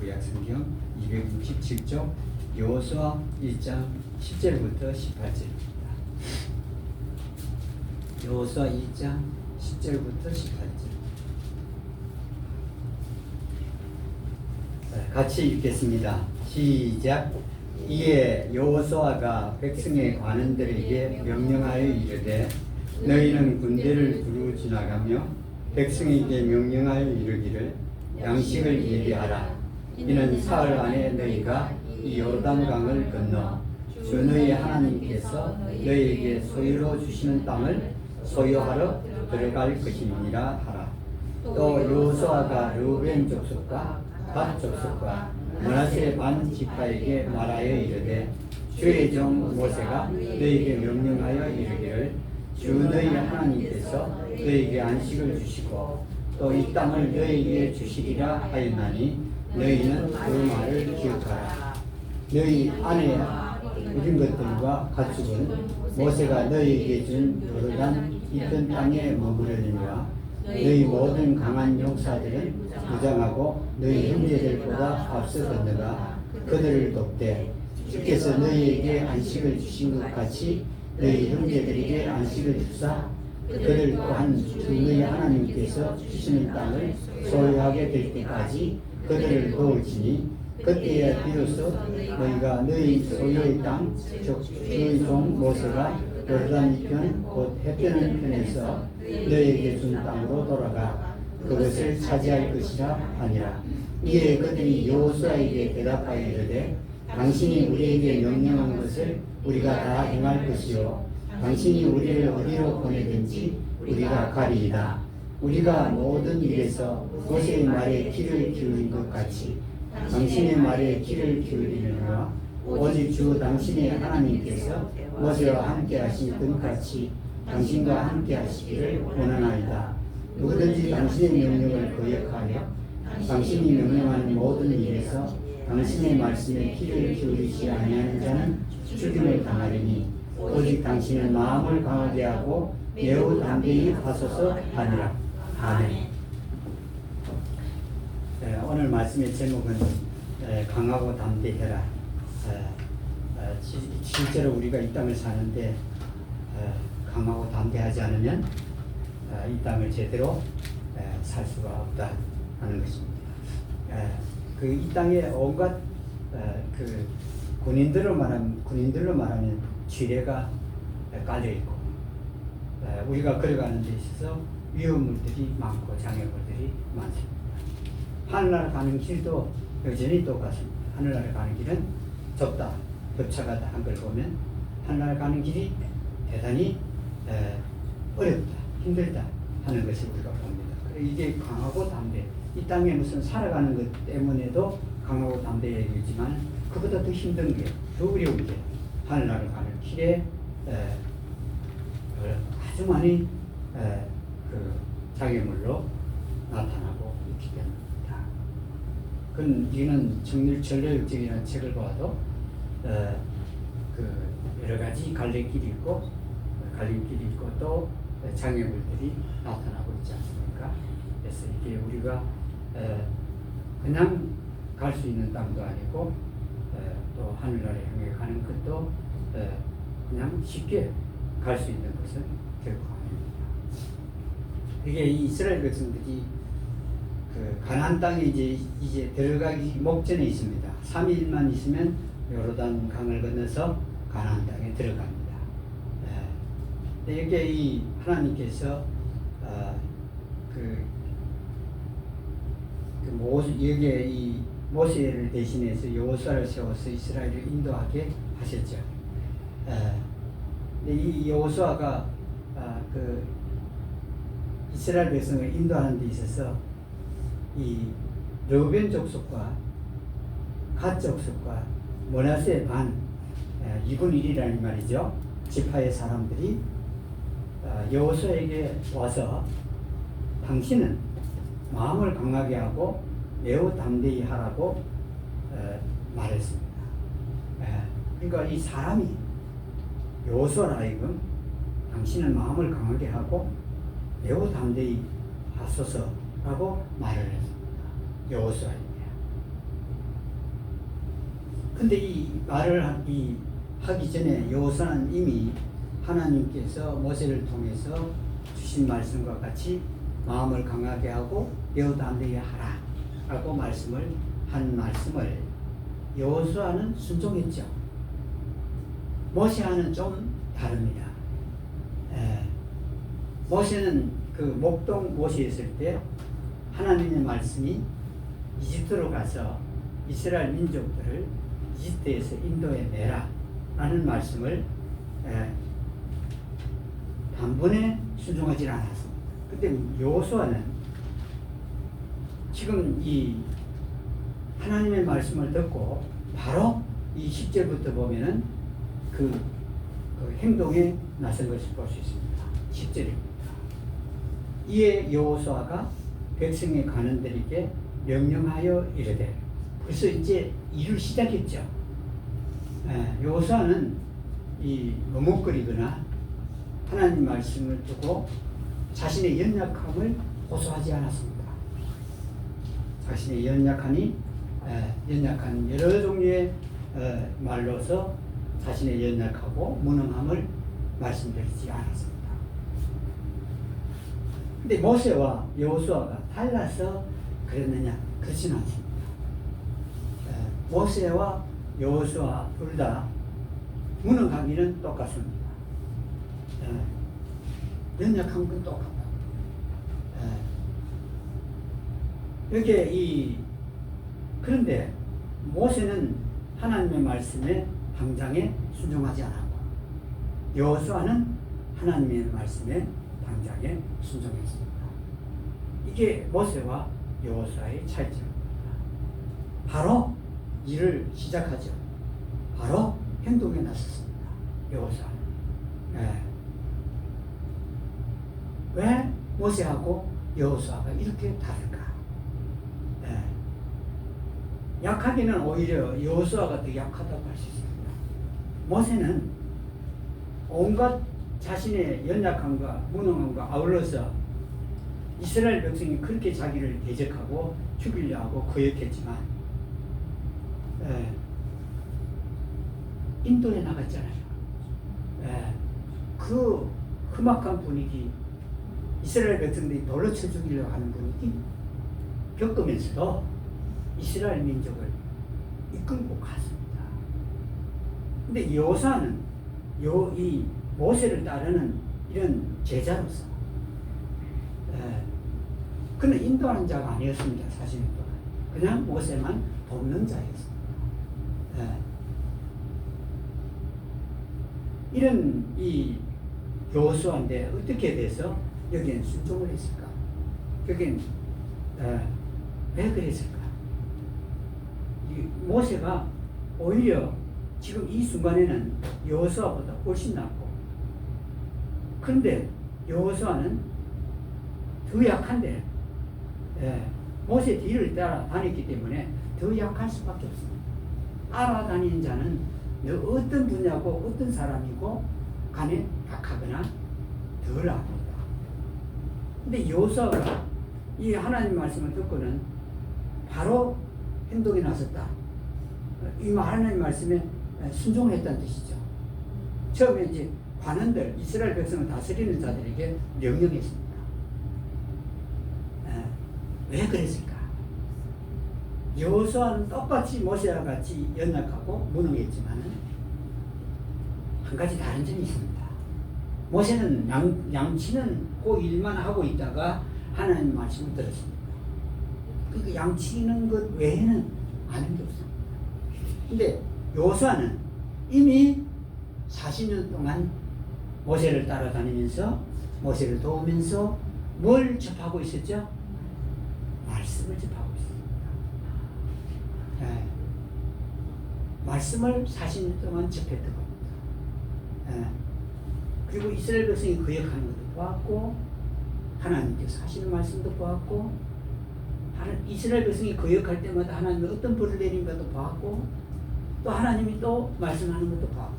구약성경 267쪽 여호수아 1장 10절부터 18절입니다. 여호수아 2장 10절부터 18절. 같이 읽겠습니다. 시작. 이에 여호수아가 백성의 관원들에게 명령하여 이르되 너희는 군대를 두루 지나가며 백성에게 명령하여 이르기를 양식을 예비하라. 이는 사흘 안에 너희가 이 요르단강을 건너 주 너희 하나님께서 너희에게 소유로 주시는 땅을 소유하러 들어갈 것이니라 하라. 또 여호수아가 르우벤 족속과 갓 족속과 므낫세 반 지파에게 말하여 이르되 주의 종 모세가 너희에게 명령하여 이르기를 주 너희 하나님께서 너희에게 안식을 주시고 또 이 땅을 너희에게 주시리라 하였나니 너희는 그 말을 기억하라. 너희 아내야 이런 것들과 가축은 모세가 너희에게 준 요르단 이편 땅에 머무르니라. 너희 모든 강한 용사들은 무장하고 너희 형제들보다 앞서 건너가 그들을 돕되 주께서 너희에게 안식을 주신 것 같이 너희 형제들에게 안식을 주사 그들 또한 주 너희 하나님께서 주시는 땅을 소유하게 될 때까지 그들을 도울지니 그때야 비로소 너희가 너희 소유의 땅 즉 주의 종 모세가 요르단 이편 곧 해변을 편에서 너희에게 준 땅으로 돌아가 그것을 차지할 것이라 하니라. 이에 그들이 여호수아에게 대답하여 이르되 당신이 우리에게 명령한 것을 우리가 다 행할 것이요 당신이 우리를 어디로 보내든지 우리가 가리이다. 우리가 모든 일에서 모세의 말에 귀를 기울인 것 같이 당신의 말에 귀를 기울이느라 오직 주 당신의 하나님께서 모세와 함께 하신 것 같이 당신과 함께 하시기를 원하나이다. 누구든지 당신의 명령을 거역하여 당신이 명령하는 모든 일에서 당신의 말씀에 귀를 기울이지 아니하는 자는 죽임을 당하리니 오직 당신은 마음을 강하게 하고 매우 담대히 하소서 하니라. 아멘. 오늘 말씀의 제목은 강하고 담대해라. 실제로 우리가 이 땅을 사는데 강하고 담대하지 않으면 이 땅을 제대로 살 수가 없다 하는 것입니다. 이 땅에 온갖 그 군인들로 말하면 지뢰가 깔려 있고 우리가 걸어가는 데 있어서 위험물들이 많고 장애물들이 많습니다. 하늘나라 가는 길도 여전히 똑같습니다. 하늘나라 가는 길은 좁다, 협차가 한 걸 보면 하늘나라 가는 길이 대단히 어렵다, 힘들다 하는 것을 우리가 봅니다. 이게 강하고 담대, 이 땅에 무슨 살아가는 것 때문에도 강하고 담대해지만 그보다 더 힘든 게, 더 어려운 게 하늘나라 가는 길에 아주 많이 그 장애물로 나타나고 있기 때문입니다. 그건 이는 전략적이라는 책을 봐도 그 여러 가지 갈림길이 있고 또 장애물들이 나타나고 있지 않습니까? 그래서 이게 우리가 그냥 갈 수 있는 땅도 아니고 또 하늘나라에 향해 가는 것도 그냥 쉽게 갈 수 있는 것은 결코 아닙니다. 이게 이 이스라엘 백성들이 그 가나안 땅에 이제 들어가기 목전에 있습니다. 3일만 있으면 요르단 강을 건너서 가나안 땅에 들어갑니다. 이게 이 하나님께서 여기에 이 모세를 대신해서 여호수아를 세워서 이스라엘을 인도하게 하셨죠. 이 여호수아가 그 이스라엘 백성을 인도하는 데 있어서 이 르우벤 족속과 갓 족속과 므낫세 반 2분 1이라는 말이죠. 지파의 사람들이 여호수아에게 와서 당신은 마음을 강하게 하고 매우 담대히 하라고 말했습니다. 그러니까 이 사람이 여호수아를 하여금 당신은 마음을 강하게 하고 매우 담대히 하소서라고 말을 했습니다. 여호수아입니다. 근데 이 말을 하기 전에 여호수아는 이미 하나님께서 모세를 통해서 주신 말씀과 같이 마음을 강하게 하고 배우도 안 되게 하라 라고 말씀을 여호수아는 순종했죠. 모세와는 좀 다릅니다. 모세는 그 목동 모세 있을 때 하나님의 말씀이 이집트로 가서 이스라엘 민족들을 이집트에서 인도해 내라 라는 말씀을 단번에 순종하지 않았습니다. 근데 여호수아는 지금 이 하나님의 말씀을 듣고 바로 이 10절부터 보면은 그 행동에 나선 것을 볼 수 있습니다. 10절입니다. 이에 여호수아가 백성의 관원들에게 명령하여 이르되, 벌써 이제 일을 시작했죠. 여호수아는 이 머뭇거리거나 하나님 말씀을 두고 자신의 연약함을 호소하지 않았습니다. 자신의 연약한 여러 종류의 말로서 자신의 연약하고 무능함을 말씀드리지 않았습니다. 근데 모세와 여호수아가 달라서 그랬느냐? 그렇지는 않습니다. 모세와 여호수아 둘 다 무능하기는 똑같습니다. 연약한 건 똑같다. 그런데 모세는 하나님의 말씀에 당장에 순종하지 않았고, 여호수아는 하나님의 말씀에 당장에 순종했습니다. 이게 모세와 여호수아의 차이점입니다. 바로 일을 시작하죠. 바로 행동에 나섰습니다. 여호수아는. 왜 모세하고 여호수아가 이렇게 다를까? 약하기는 오히려 여호수아가 더 약하다고 할 수 있습니다. 모세는 온갖 자신의 연약함과 무능함과 아울러서 이스라엘 백성이 그렇게 자기를 대적하고 죽이려 하고 거역했지만 인도에 나갔잖아요. 그 험악한 분위기, 이스라엘 백성들이 돌로 쳐 죽이려고 하는 분위기 겪으면서도 이스라엘 민족을 이끌고 갔습니다. 근데 여호수아는 이 모세를 따르는 이런 제자로서 그는 인도하는 자가 아니었습니다. 40년 동안 그냥 모세만 돕는 자였습니다. 이런 이 여호수아인데 어떻게 돼서 여기엔 순종을 했을까? 여기엔 왜 그랬을까? 모세가 오히려 지금 이 순간에는 여호수아보다 훨씬 낫고, 그런데 여호수아는 더 약한데 모세 뒤를 따라 다녔기 때문에 더 약할 수밖에 없습니다. 따라다니는 자는 어떤 분야고 어떤 사람이고 간에 약하거나 덜 압니다. 근데 여호수아가 이 하나님 말씀을 듣고는 바로 행동에 나섰다. 이 하나님 말씀에 순종했다는 뜻이죠. 처음에 이제 관원들, 이스라엘 백성을 다스리는 자들에게 명령했습니다. 왜 그랬을까? 여호수아는 똑같이 모세와 같이 연약하고 무능했지만 한 가지 다른 점이 있습니다. 모세는 양치는 그 일만 하고 있다가 하나님 말씀을 들었습니다. 그러니까 양치는 것 외에는 아는 게 없습니다. 근데 여호수아는 이미 40년 동안 모세를 따라다니면서 모세를 도우면서 뭘 접하고 있었죠? 말씀을 접하고 있습니다. 말씀을 40년 동안 접했던 겁니다. 그리고 이스라엘 백성이 거역하는 것도 보았고, 하나님께서 하시는 말씀도 보았고, 이스라엘 백성이 거역할 때마다 하나님이 어떤 벌을 내린 것도 보았고, 또 하나님이 또 말씀하는 것도 보았고,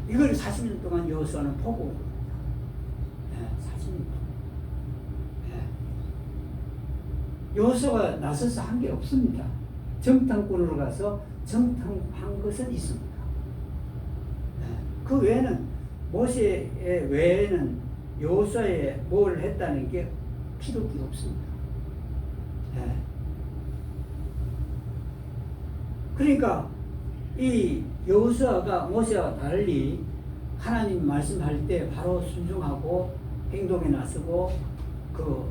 이걸 40년 동안 여호수아는 보고 온 겁니다. 40년 동안. 여호수아가 나서서 한 게 없습니다. 정탐꾼으로 가서 정탐한 것은 있습니다. 그 외에는 모세 외에는 여호수아에 뭘 했다는 게 기록이 없습니다. 그러니까 이 여호수아가 모세와 달리 하나님 말씀할 때 바로 순종하고 행동에 나서고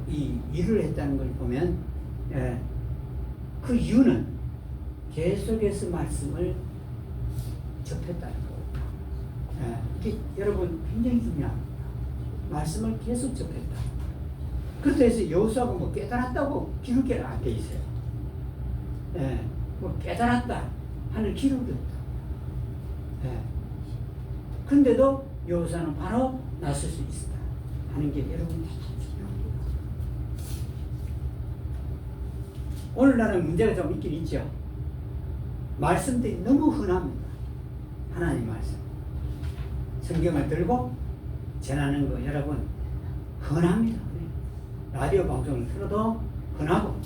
이 일을 했다는 걸 보면 그 이유는 계속해서 말씀을 접했다는 겁니다. 이게 여러분 굉장히 중요합니다. 말씀을 계속 접했다. 그렇다 해서 여호수아가 뭐 깨달았다고 기록에 안 돼 있어요. 뭐 깨달았다 하는 기록이 없다. 근데도 여호수아는 바로 나설 수 있었다 하는 게 여러분 중요합니다. 오늘날은 문제가 좀 있긴 있죠. 말씀들이 너무 흔합니다. 하나님 말씀. 성경을 들고 전하는 거 여러분 흔합니다. 라디오 방송을 틀어도 흔하고,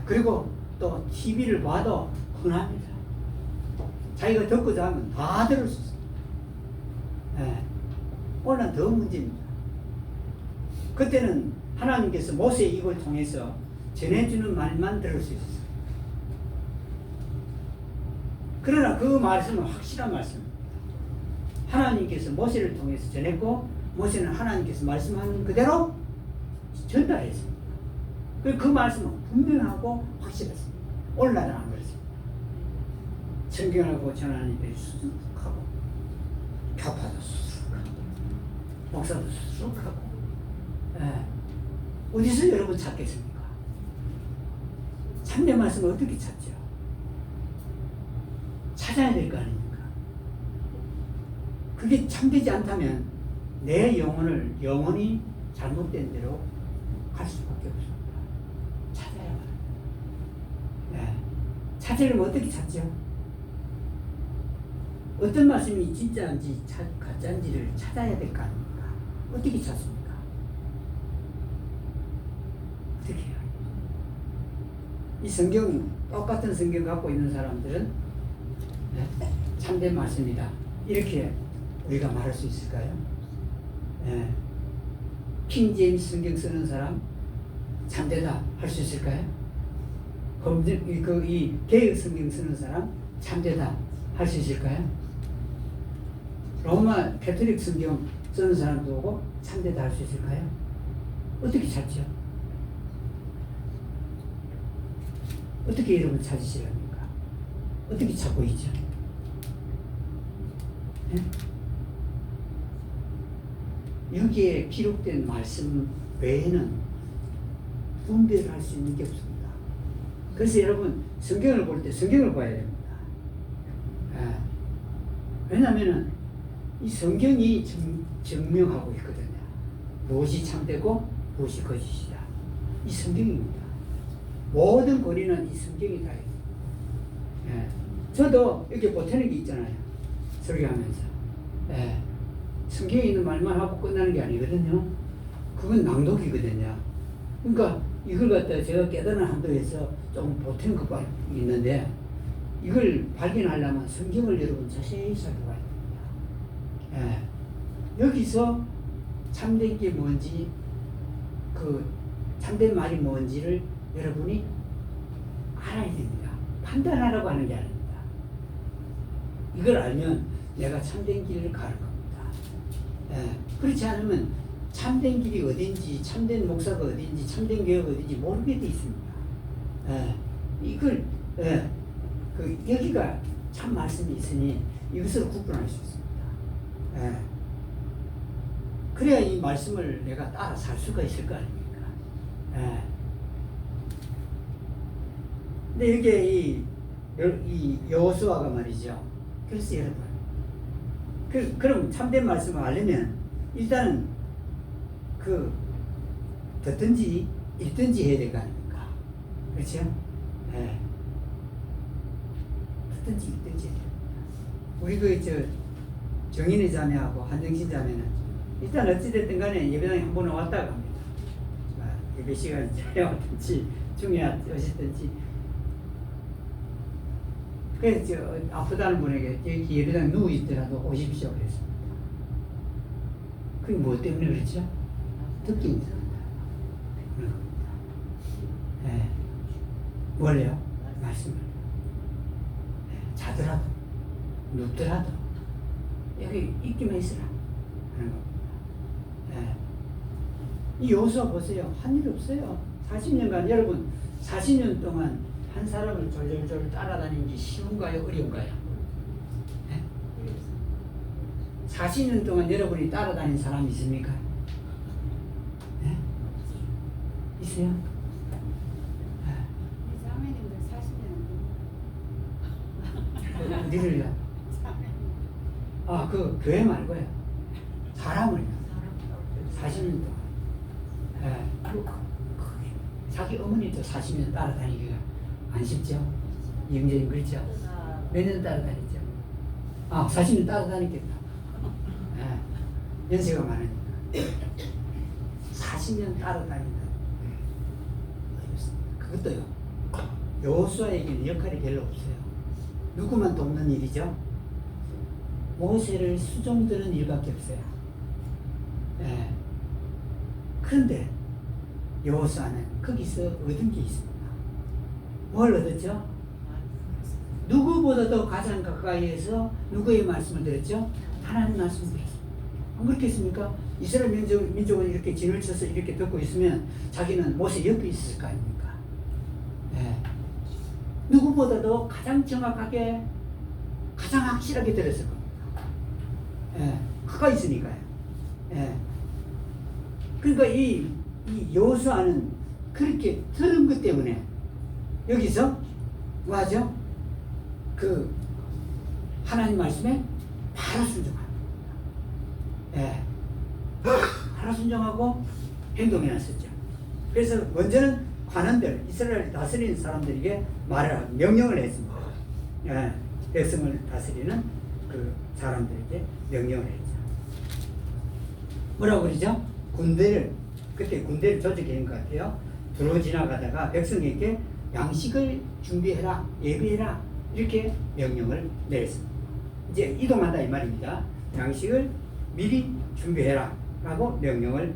그리고 또 TV를 봐도 흔합니다. 자기가 듣고자 하면 다 들을 수 있습니다. 오늘은 더 문제입니다. 그때는 하나님께서 모세의 입을 통해서 전해주는 말만 들을 수 있었어요. 그러나 그 말씀은 확실한 말씀입니다. 하나님께서 모세를 통해서 전했고 모세는 하나님께서 말씀하는 그대로 전달했습니다. 그 말씀은 분명하고 확실했습니다. 오늘날은 안 그렇습니다. 성경을 보고 전하는 일이 수룩하고 교파도 수룩하고 목사도 수룩하고 어디서 여러분 찾겠습니까? 참된 말씀을 어떻게 찾죠? 찾아야 될 거 아닙니까? 그게 참되지 않다면 내 영혼을 영원히 잘못된 대로 갈 수밖에 없습니다. 찾아야 합니다. 찾으려면 어떻게 찾죠? 어떤 말씀이 진짜인지 가짜인지를 찾아야 될 거 아닙니까? 어떻게 찾습니까? 어떻게 해요? 이 성경, 똑같은 성경 갖고 있는 사람들은 참된 말씀이다 이렇게 우리가 말할 수 있을까요? 킹 제임스 성경 쓰는 사람 참되다 할 수 있을까요? 이 개혁 성경 쓰는 사람 참되다 할 수 있을까요? 로마 캐톨릭 성경 쓰는 사람도 보고 참되다 할 수 있을까요? 어떻게 찾죠? 어떻게 여러분 찾으시랍니까? 어떻게 찾고 있죠? 여기에 기록된 말씀 외에는 분별할 수 있는 게 없습니다. 그래서 여러분 성경을 볼 때 성경을 봐야 됩니다. 왜냐하면 이 성경이 증명하고 있거든요. 무엇이 참되고 무엇이 거짓이다. 이 성경입니다. 모든 권위는 이 성경이 다 있습니다. 저도 이렇게 보태는 게 있잖아요. 설교하면서. 성경에 있는 말만 하고 끝나는 게 아니거든요. 그건 낭독이거든요. 그러니까 이걸 갖다 제가 깨달은 한도에서 조금 보탠 것가 있는데 이걸 발견하려면 성경을 여러분 자세히 살펴봐야 됩니다. 여기서 참된 게 뭔지 그 참된 말이 뭔지를 여러분이 알아야 됩니다. 판단하라고 하는 게 아닙니다. 이걸 알면 내가 참된 길을 가는 겁니다. 그렇지 않으면 참된 길이 어딘지, 참된 목사가 어딘지, 참된 교회가 어딘지 모르게 돼 있습니다. 이걸 여기가 참 말씀이 있으니 이것으로 구분할 수 있습니다. 그래야 이 말씀을 내가 따라 살 수가 있을 거 아닙니까? 근데 이게 이 여호수아가 말이죠. 그래서 여러분, 그럼 참된 말씀을 알려면 일단은 듣든지 읽든지 해야 될 거 아닙니까? 그렇죠? 듣든지 읽든지 해야 됩니다. 우리 정인의 자매하고 한정신 자매는 일단 어찌됐든 간에 예배당에 한 번은 왔다고 합니다. 예배 시간이 짧았든지 중에 어쨌든지 그래서 아프다는 분에게 여기 예배당 누워 있더라도 오십시오 그랬습니다. 그게 뭐 때문에 그렇죠? 듣기 힘들다. 네. 뭘요? 말씀을. 네. 자더라도 눕더라도 여기 있기만 있으라 하는 겁니다. 네. 이 여호수아 보세요. 한 일 없어요. 40년간 여러분 40년 동안 한 사람을 졸졸졸 따라다니는 게 쉬운가요? 어려운가요? 네? 40년 동안 여러분이 따라다닌 사람이 있습니까? 네? 있어요? 자매님들 40년 어디를요? 아, 그 교회 말고요. 사람을요. 40년 동안. 예. 자기 어머니도 40년 따라다니기가 안 쉽죠? 영재님 그렇죠? 몇 년 따라다녔죠? 아, 40년 따라다녔겠다. 예. 연세가 많으니까. 40년 따라다닌다. 그것도요. 여호수아에게는 역할이 별로 없어요. 누구만 돕는 일이죠? 모세를 수종드는 일밖에 없어요. 예. 그런데 여호수아는 거기서 얻은 게 있습니다. 뭘 얻었죠? 누구보다도 가장 가까이에서 누구의 말씀을 들었죠? 하나님 말씀을 들었습니다. 안 그렇겠습니까? 이스라엘 민족은 이렇게 진을 쳐서 이렇게 듣고 있으면 자기는 모세 옆에 있을 거 아닙니까? 예. 누구보다도 가장 정확하게 가장 확실하게 들었을 겁니다. 예. 가까이 있으니까요. 예. 그러니까 이 여호수아는 그렇게 들은 것 때문에 여기서 뭐하죠? 그 하나님 말씀에 바로 순종합니다. 예. 바로 순종하고 행동에 나섰죠. 그래서 먼저는 관원들, 이스라엘 다스리는 사람들에게 명령을 했습니다. 예. 백성을 다스리는 그 사람들에게 명령을 했죠. 뭐라고 그러죠? 그때 군대를 조직한 것 같아요. 들어 지나가다가 백성에게 양식을 준비해라, 예비해라, 이렇게 명령을 내렸습니다. 이제 이동한다 이 말입니다. 양식을 미리 준비해라 라고 명령을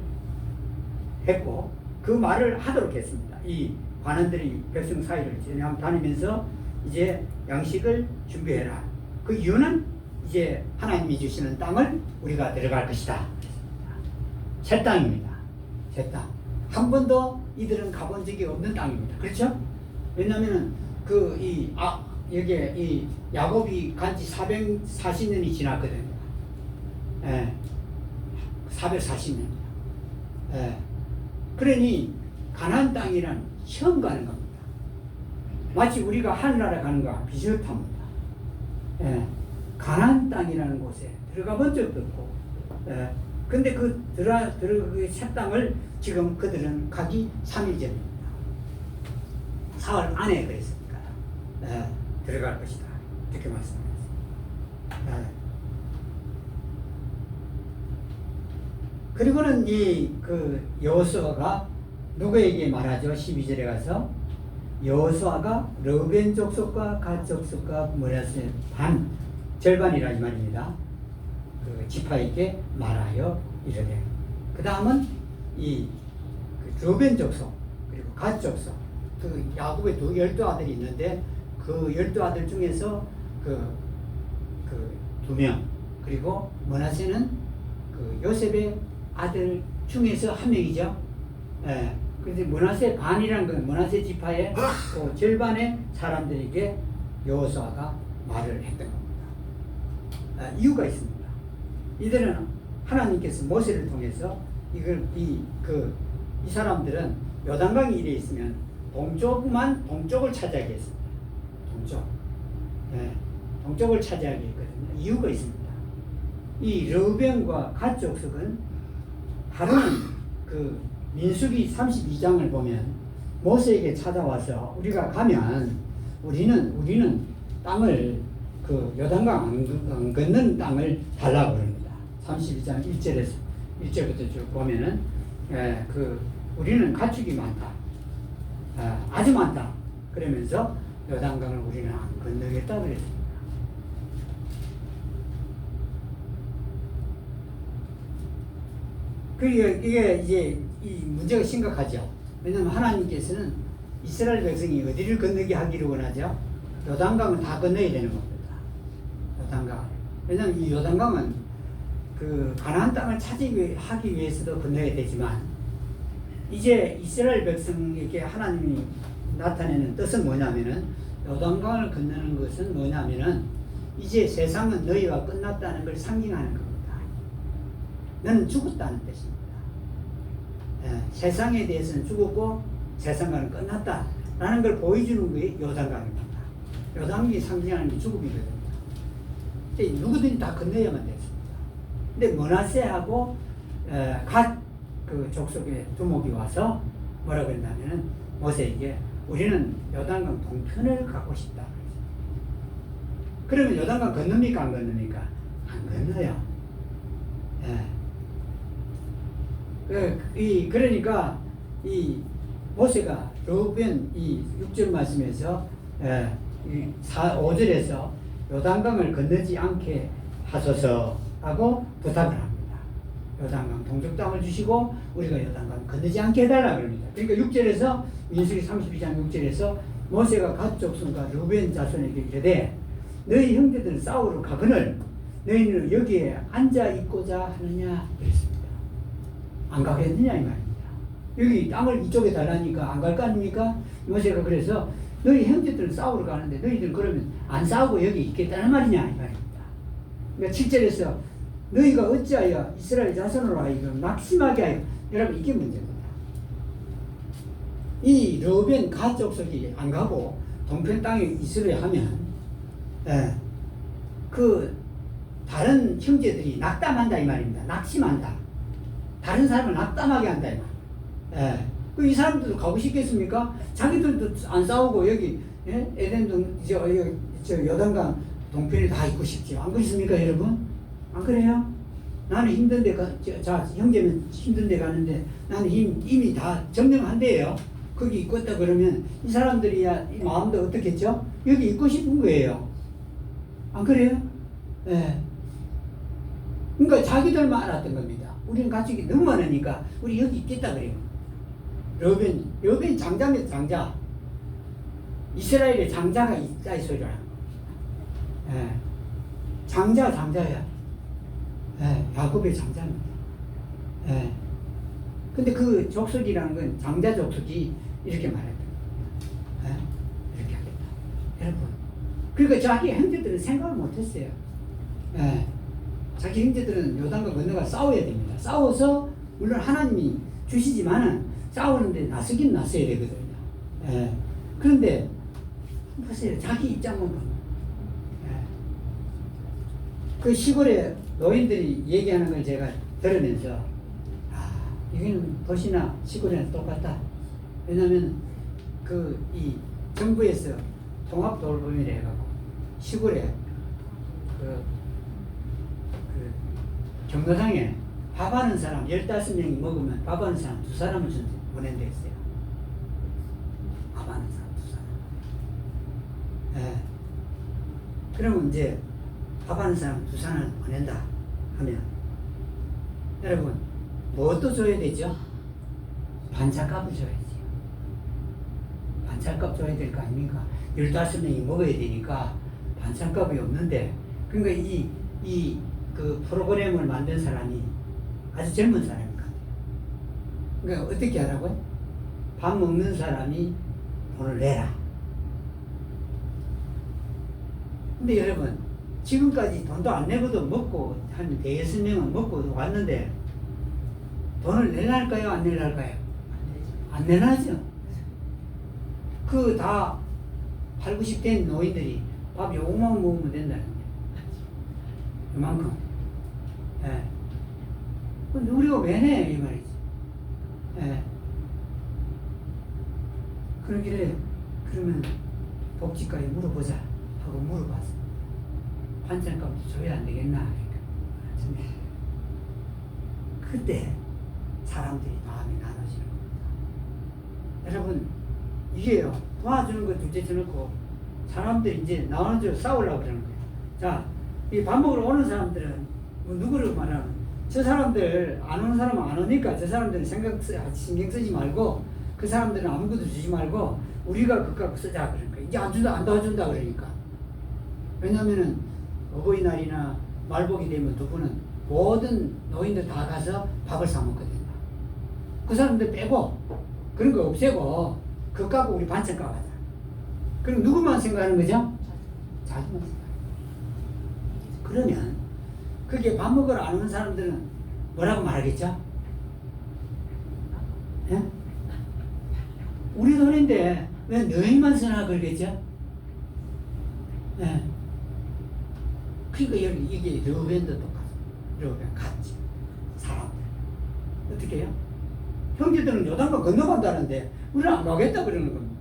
했고, 그 말을 하도록 했습니다. 이 관원들이 백성 사이를 다니면서 이제 양식을 준비해라. 그 이유는 이제 하나님이 주시는 땅을 우리가 들어갈 것이다. 새 땅입니다. 새 땅. 한 번도 이들은 가본 적이 없는 땅입니다. 그렇죠? 왜냐면은 여기에 이 야곱이 간지 440년이 지났거든요. 예. 440년. 예. 그러니 가나안 땅이란 처음 가는 겁니다. 마치 우리가 하늘나라 가는 거와 비슷합니다. 예. 가나안 땅이라는 곳에 들어가 본 적도 없고, 예. 근데 그 새 땅을 지금 그들은 가기 3일 전입니다. 사흘 안에 그랬으니까 들어갈 것이다. 이렇게 말씀하셨습니다. 그리고는 여호수아가 누구에게 말하죠? 12절에 가서 여호수아가 르벤 족속과 갓 족속과 므낫세 절반이라 이 말입니다. 그 지파에게 말하여 이르되, 그 다음은 르벤 족속 그리고 갓 족속, 그 야곱의 12아들이 있는데 그 12아들 중에서 그 2명, 그리고 므낫세는 그 요셉의 아들 중에서 한 명이죠. 예. 그래서 므낫세 반이라는 건 므낫세 지파의 절반의 사람들에게 여호수아가 말을 했던 겁니다. 이유가 있습니다. 이들은 하나님께서 모세를 통해서 이 사람들은 요단강 이래 있으면 동쪽을 차지하게 했습니다. 동쪽을 차지하게 했거든요. 이유가 있습니다. 이 르벤과 갓 족속은 하루는 그 민수기 32장을 보면 모세에게 찾아와서 우리가 가면 우리는 땅을 그 요단강 안 건너는 땅을 달라고 그럽니다. 32장 1절부터 쭉 보면은 우리는 가축이 많다. 아주 많다. 그러면서 요단강을 우리는 안 건너겠다 그랬습니다. 그러니까 이게 이제 이 문제가 심각하죠. 왜냐하면 하나님께서는 이스라엘 백성이 어디를 건너게 하기를 원하죠? 요단강을 다 건너야 되는 겁니다. 요단강. 왜냐하면 이 요단강은 그 가나안 땅을 차지하기 위해서도 건너야 되지만 이제 이스라엘 백성에게 하나님이 나타내는 뜻은 뭐냐면은 요단강을 건너는 것은 뭐냐면은 이제 세상은 너희와 끝났다는 걸 상징하는 겁니다. 너는 죽었다는 뜻입니다. 세상에 대해서는 죽었고 세상과는 끝났다라는 걸 보여주는 게 요단강입니다. 요단강이 상징하는 게 죽음이거든요. 누구든지 다 건너야만 됐습니다. 근데 머나세하고 갓 그 족속의 두목이 와서 뭐라고 했냐면은 모세에게 우리는 요단강 동편을 갖고 싶다. 그러면 요단강 건너니까 안 건너니까? 안 건너요. 그러니까 이 모세가 루벤 이 6절 말씀에서 5절에서 요단강을 건너지 않게 하소서 하고 부탁을 합니다. 요단강 동쪽 땅을 주시고 우리가 요단강 건너지 않게 해달라 그럽니다. 그러니까 6절에서 민수기 32장 6절에서 모세가 갓 족속과 루벤 자손에게 이르되 너희 형제들은 싸우러 가거늘 너희는 여기에 앉아 있고자 하느냐 그랬습니다. 안 가겠느냐 이 말입니다. 여기 땅을 이쪽에 달라니까 안 갈 거 아닙니까? 모세가 그래서 너희 형제들은 싸우러 가는데 너희들은 그러면 안 싸우고 여기 있겠다는 말이냐 이 말입니다. 그러니까 7절에서 너희가 어찌하여 이스라엘 자손으로 하여금 낙심하게 하여 여러분 이게 문제입니다. 이 르벤 갓 족속이 안 가고 동편 땅에 있으려 하면 그 다른 형제들이 낙담한다 이 말입니다. 낙심한다. 다른 사람을 낙담하게 한다 이 말. 이 사람들도 가고 싶겠습니까? 자기들도 안 싸우고 여기 에덴 저 요단강 동편에 다 있고 싶죠. 안 그렇습니까, 여러분? 안 그래요? 나는 힘든데 형제는 힘든데 가는데 나는 이미 다 점령한대요. 거기 있고 있다 그러면 이 사람들이야 이 마음도 어떻겠죠? 여기 있고 싶은 거예요. 안 그래요? 그러니까 자기들만 알았던 겁니다. 우리는 가족이 너무 많으니까 우리 여기 있겠다 그래요. 르벤 장자입니다. 장자. 이스라엘에 장자가 있다 이 소리를 하는 거예요. 장자야. 야곱의 장자입니다. 근데 그 족속이라는 건 장자 족속이 이렇게 말했다. 이렇게 하겠다. 여러분. 그러니까 자기 형제들은 생각을 못했어요. 자기 형제들은 요단강 건너가 싸워야 됩니다. 싸워서 물론 하나님이 주시지만은 싸우는데 나서긴 나서야 되거든요. 그런데 보세요. 자기 입장만 보면 그 시골에 노인들이 얘기하는 걸 제가 들으면서 이거는 도시나 시골이나 똑같다. 왜냐하면 이 정부에서 통합 돌봄이라 해갖고 시골에 그 경로당에 밥하는 사람 15명이 먹으면 밥하는 사람 2사람을 보낸다 했어요. 밥하는 사람 2사람. 그러면 이제 밥하는 사람 2사람을 보낸다 하면 여러분 무엇도 줘야 되죠? 반찬값을 줘야지. 반찬값 줘야 될 거 아닙니까? 15명이 먹어야 되니까 반찬값이 없는데 그러니까 그 프로그램을 만든 사람이 아주 젊은 사람이니까. 그러니까 어떻게 하라고요? 밥 먹는 사람이 돈을 내라. 근데 여러분, 지금까지 돈도 안 내고도 먹고, 한 6-명은 먹고 왔는데, 돈을 내랄까요? 안 내랄까요? 안 내라죠. 그 다 8, 90 된 노인들이 밥 요것만 먹으면 된다는 거예요. 이만큼. 근데 우리가 왜 내? 이 말이지. 그러길래, 그러면 복지까지 물어보자 하고 물어봤어. 반찬값도 줘야 안 되겠나? 그러니까. 그때 사람들이 마음이 나눠지는 겁니다. 여러분, 이게요. 도와주는 거 둘째 쳐놓고 사람들이 이제 나오는 대로 싸우려고 그러는 거예요. 자, 이 밥 먹으러 오는 사람들은 뭐 누구를 말하면 저 사람들 안 오는 사람은 안 오니까 저 사람들은 신경 쓰지 말고 그 사람들은 아무것도 주지 말고 우리가 그거 쓰자 그러는 거예요. 이제 안 도와준다 그러니까. 왜냐면은 어버이날이나 말복이 되면 두 분은 모든 노인들 다 가서 밥을 사 먹거든요. 그 사람들 빼고 그런 거 없애고 그거 갖고 우리 반찬 가가자. 그럼 누구만 생각하는 거죠? 자기만 생각. 그러면 그게 밥 먹으러 안 오는 사람들은 뭐라고 말하겠죠? 예? 우리 돈인데 왜 너희만 쓰나 그러겠죠? 예. 그러니까 여기 이게 르벤도 똑같아. 르벤 같이 사람들 어떻게 해요? 형제들은 요단강 건너간다는데 우리는 안 가겠다 그러는 겁니다.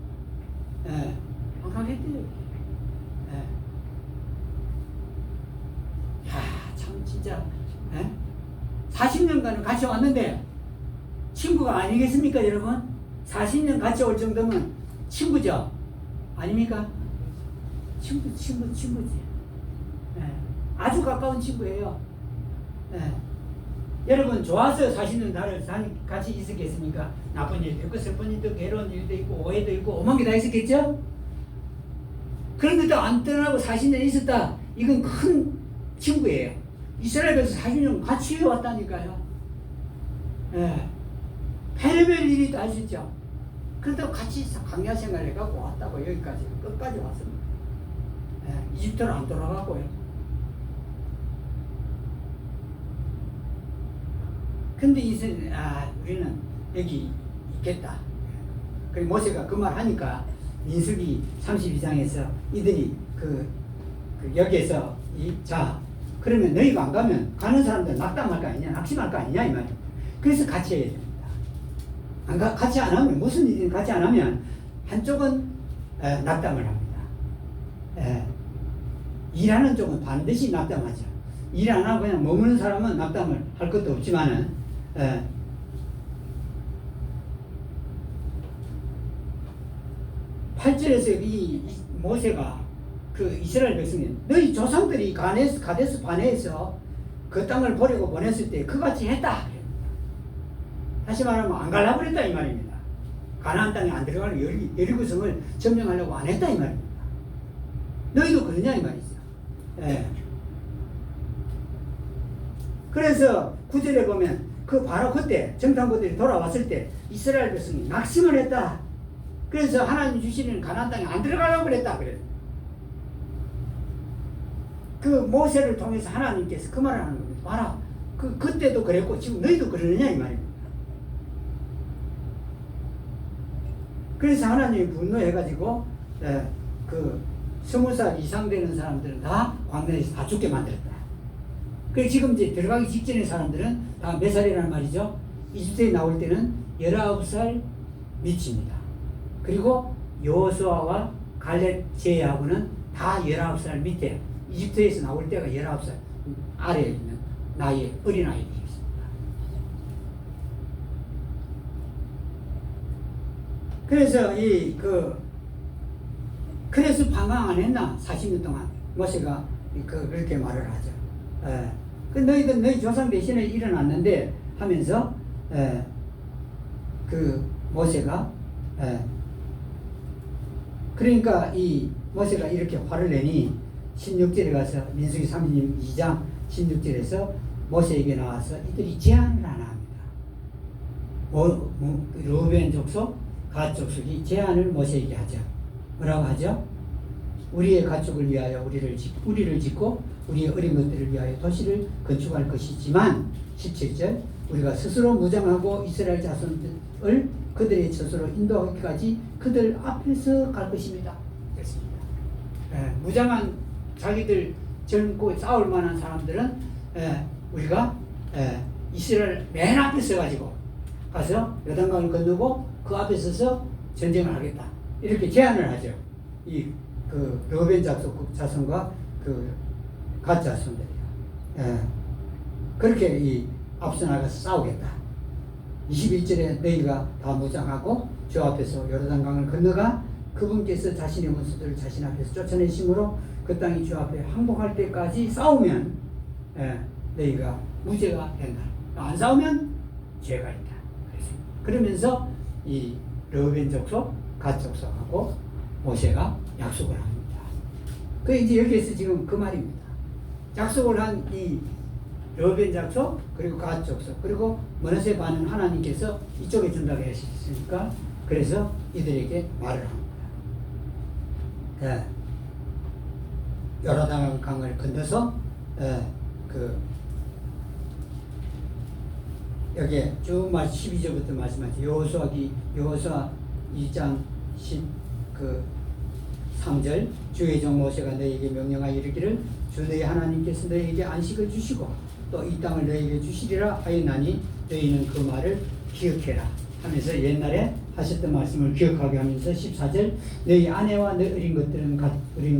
예. 안 가겠대요. 예. 야, 참 진짜. 예? 40년간은 같이 왔는데 친구가 아니겠습니까, 여러분? 40년 같이 올 정도면 친구죠? 아닙니까? 친구지. 예. 아주 가까운 친구예요. 예. 여러분 좋아서 40년 같이 있었겠습니까? 나쁜 일도 있고 슬픈 일도 있고 괴로운 일도 있고 오해도 있고 오만 개 다 있었겠죠? 그런데도 안 떠나고 40년 있었다. 이건 큰 친구예요. 이스라엘에서 40년 같이 왔다니까요. 예. 별별 일이 다 있었죠. 그런데 같이 강야 생활을 해갖고 왔다고 여기까지 끝까지 왔습니다. 예. 이집트로 안 돌아가고요. 근데 우리는 여기 있겠다. 그리고 모세가 그 말 하니까 민수기 32장에서 이들이 여기에서 그러면 너희가 안 가면 가는 사람들 낙담할 거 아니냐, 낙심할 거 아니냐 이 말이에요. 그래서 같이 해야 됩니다. 같이 안 하면 무슨 일이든 같이 안 하면 한쪽은 낙담을 합니다. 일하는 쪽은 반드시 낙담하죠. 일 안 하고 그냥 머무는 사람은 낙담을 할 것도 없지만은 8절에서 이 모세가 그 이스라엘 백성이 너희 조상들이 가데스 바네에서 그 땅을 버리고 보냈을 때 그같이 했다. 다시 말하면 안 가려고 그랬다 이 말입니다. 가나안 땅에 안 들어가는 여리고성을 점령하려고 안 했다 이 말입니다. 너희도 그러냐 이 말이죠. 예. 그래서 9절에 보면 바로 그때 정탐부들이 돌아왔을 때 이스라엘 백성이 낙심을 했다. 그래서 하나님 주시는 가나안 땅에 안 들어가려고 그랬다 그래요. 그 모세를 통해서 하나님께서 그 말을 하는 겁니다. 봐라. 그때도 그랬고 지금 너희도 그러느냐 이 말입니다. 그래서 하나님이 분노해가지고 20살 이상 되는 사람들은 다 광야에서 다 죽게 만들었다. 그래서 지금 이제 들어가기 직전의 사람들은 다 몇 살이라는 말이죠? 이집트에 나올 때는 19살 미치입니다. 그리고 여호수아와 갈렙 제외하고는 다 19살 밑에, 이집트에서 나올 때가 19살 아래에 있는 나이의 어린아이들이 있습니다. 그래서 그래서 방황 안 했나? 40년 동안 모세가 그렇게 말을 하죠. 너희 조상 대신에 일어났는데 하면서 모세가 그러니까 이 모세가 이렇게 화를 내니 16절에 가서 민수기 32장 16절에서 모세에게 나와서 이들이 제안을 하나 합니다. 르우벤 족속, 갓 족속이 제안을 모세에게 하죠. 뭐라고 하죠? 우리의 가족을 위하여 우리를 짓고 우리의 어린 것들을 위하여 도시를 건축할 것이지만 17절 우리가 스스로 무장하고 이스라엘 자손을 그들의 처소로 인도하기까지 그들 앞에서 갈 것입니다. 그렇습니다. 무장한 자기들 젊고 싸울 만한 사람들은 우리가 이스라엘 맨 앞에 서가지고 가서 요단강을 건너고 그 앞에 서서 전쟁을 하겠다. 이렇게 제안을 하죠. 르우벤 자손과 갓 자손들이요. 그렇게 앞서 나가서 싸우겠다. 21절에 너희가 다 무장하고 주 앞에서 요르단강을 건너가 그분께서 자신의 원수들을 자신 앞에서 쫓아내심으로 그 땅이 주 앞에 항복할 때까지 싸우면 너희가 무죄가 된다. 안 싸우면 죄가 있다. 그러면서 이 르우벤 족속, 갓 족속하고 모세가 약속을 합니다. 그 이제 여기에서 지금 그 말입니다. 약속을 한 이 르우벤 족속 그리고 갓 족속 그리고 므낫세 반은 하나님께서 이쪽에 준다고 하셨으니까 그래서 이들에게 말을 합니다. 요르단 강을 건너서 여기에 쭉 12절부터 말씀하죠. 여호수아 2장 3절 주의 종 모세가 너희에게 명령하여 이르기를 주 너희 하나님께서 너희에게 안식을 주시고 또 이 땅을 너희에게 주시리라 하였나니 너희는 그 말을 기억해라 하면서 옛날에 하셨던 말씀을 기억하게 하면서 14절 너희 아내와 너 어린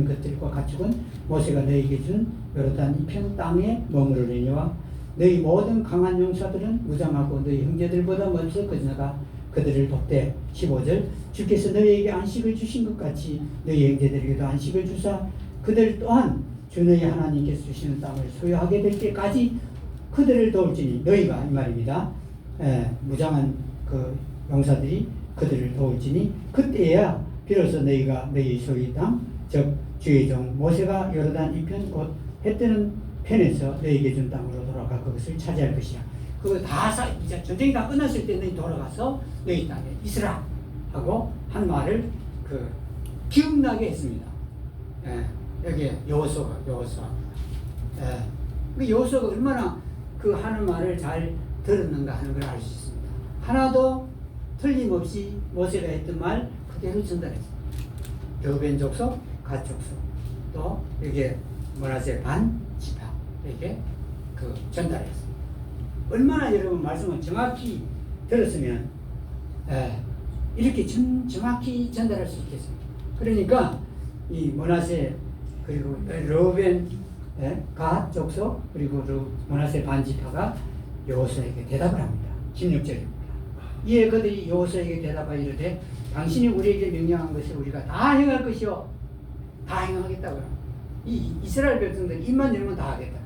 것들과 가축은 모세가 너희에게 준 요르단 이편 땅에 머무르려니와 너희 모든 강한 용사들은 무장하고 너희 형제들보다 먼저 건너가 그들을 돕되 15절 주께서 너희에게 안식을 주신 것 같이 너희 형제들에게도 안식을 주사 그들 또한 주 너희 하나님께서 주시는 땅을 소유하게 될 때까지 그들을 도울지니 너희가 이 말입니다. 무장한 그 용사들이 그들을 도울지니 그때야 비로소 너희가 너희 소유의 땅 즉 주의 종 모세가 요르단 이편 곧 해뜨는 편에서 너희에게 준 땅으로 돌아가 그것을 차지할 것이야. 그거 다 이제 전쟁이 다 끝났을 때 너희 돌아가서 너희 땅에 있으라 하고 한 말을 기억나게 했습니다. 여기 여호수아. 그 여호수아가 얼마나 그 하는 말을 잘 들었는가 하는 걸 알 수 있습니다. 하나도 틀림없이 모세가 했던 말 그대로 전달했습니다. 르우벤 족속, 갓 족속, 또 여기에 므낫세 반 지파에게 전달했습니다. 얼마나 여러분 말씀을 정확히 들었으면 이렇게 정확히 전달할 수 있겠습니까? 그러니까 이 므낫세 그리고 르우벤 갓 족속 그리고 므낫세 반 지파가 여호수아에게 대답을 합니다. 16절입니다. 이에 그들이 여호수아에게 대답하여 이르되 당신이 우리에게 명령한 것을 우리가 다 행할 것이요 다 행하겠다고 합니다. 이 이스라엘 백성들 입만 열면 다 하겠다고.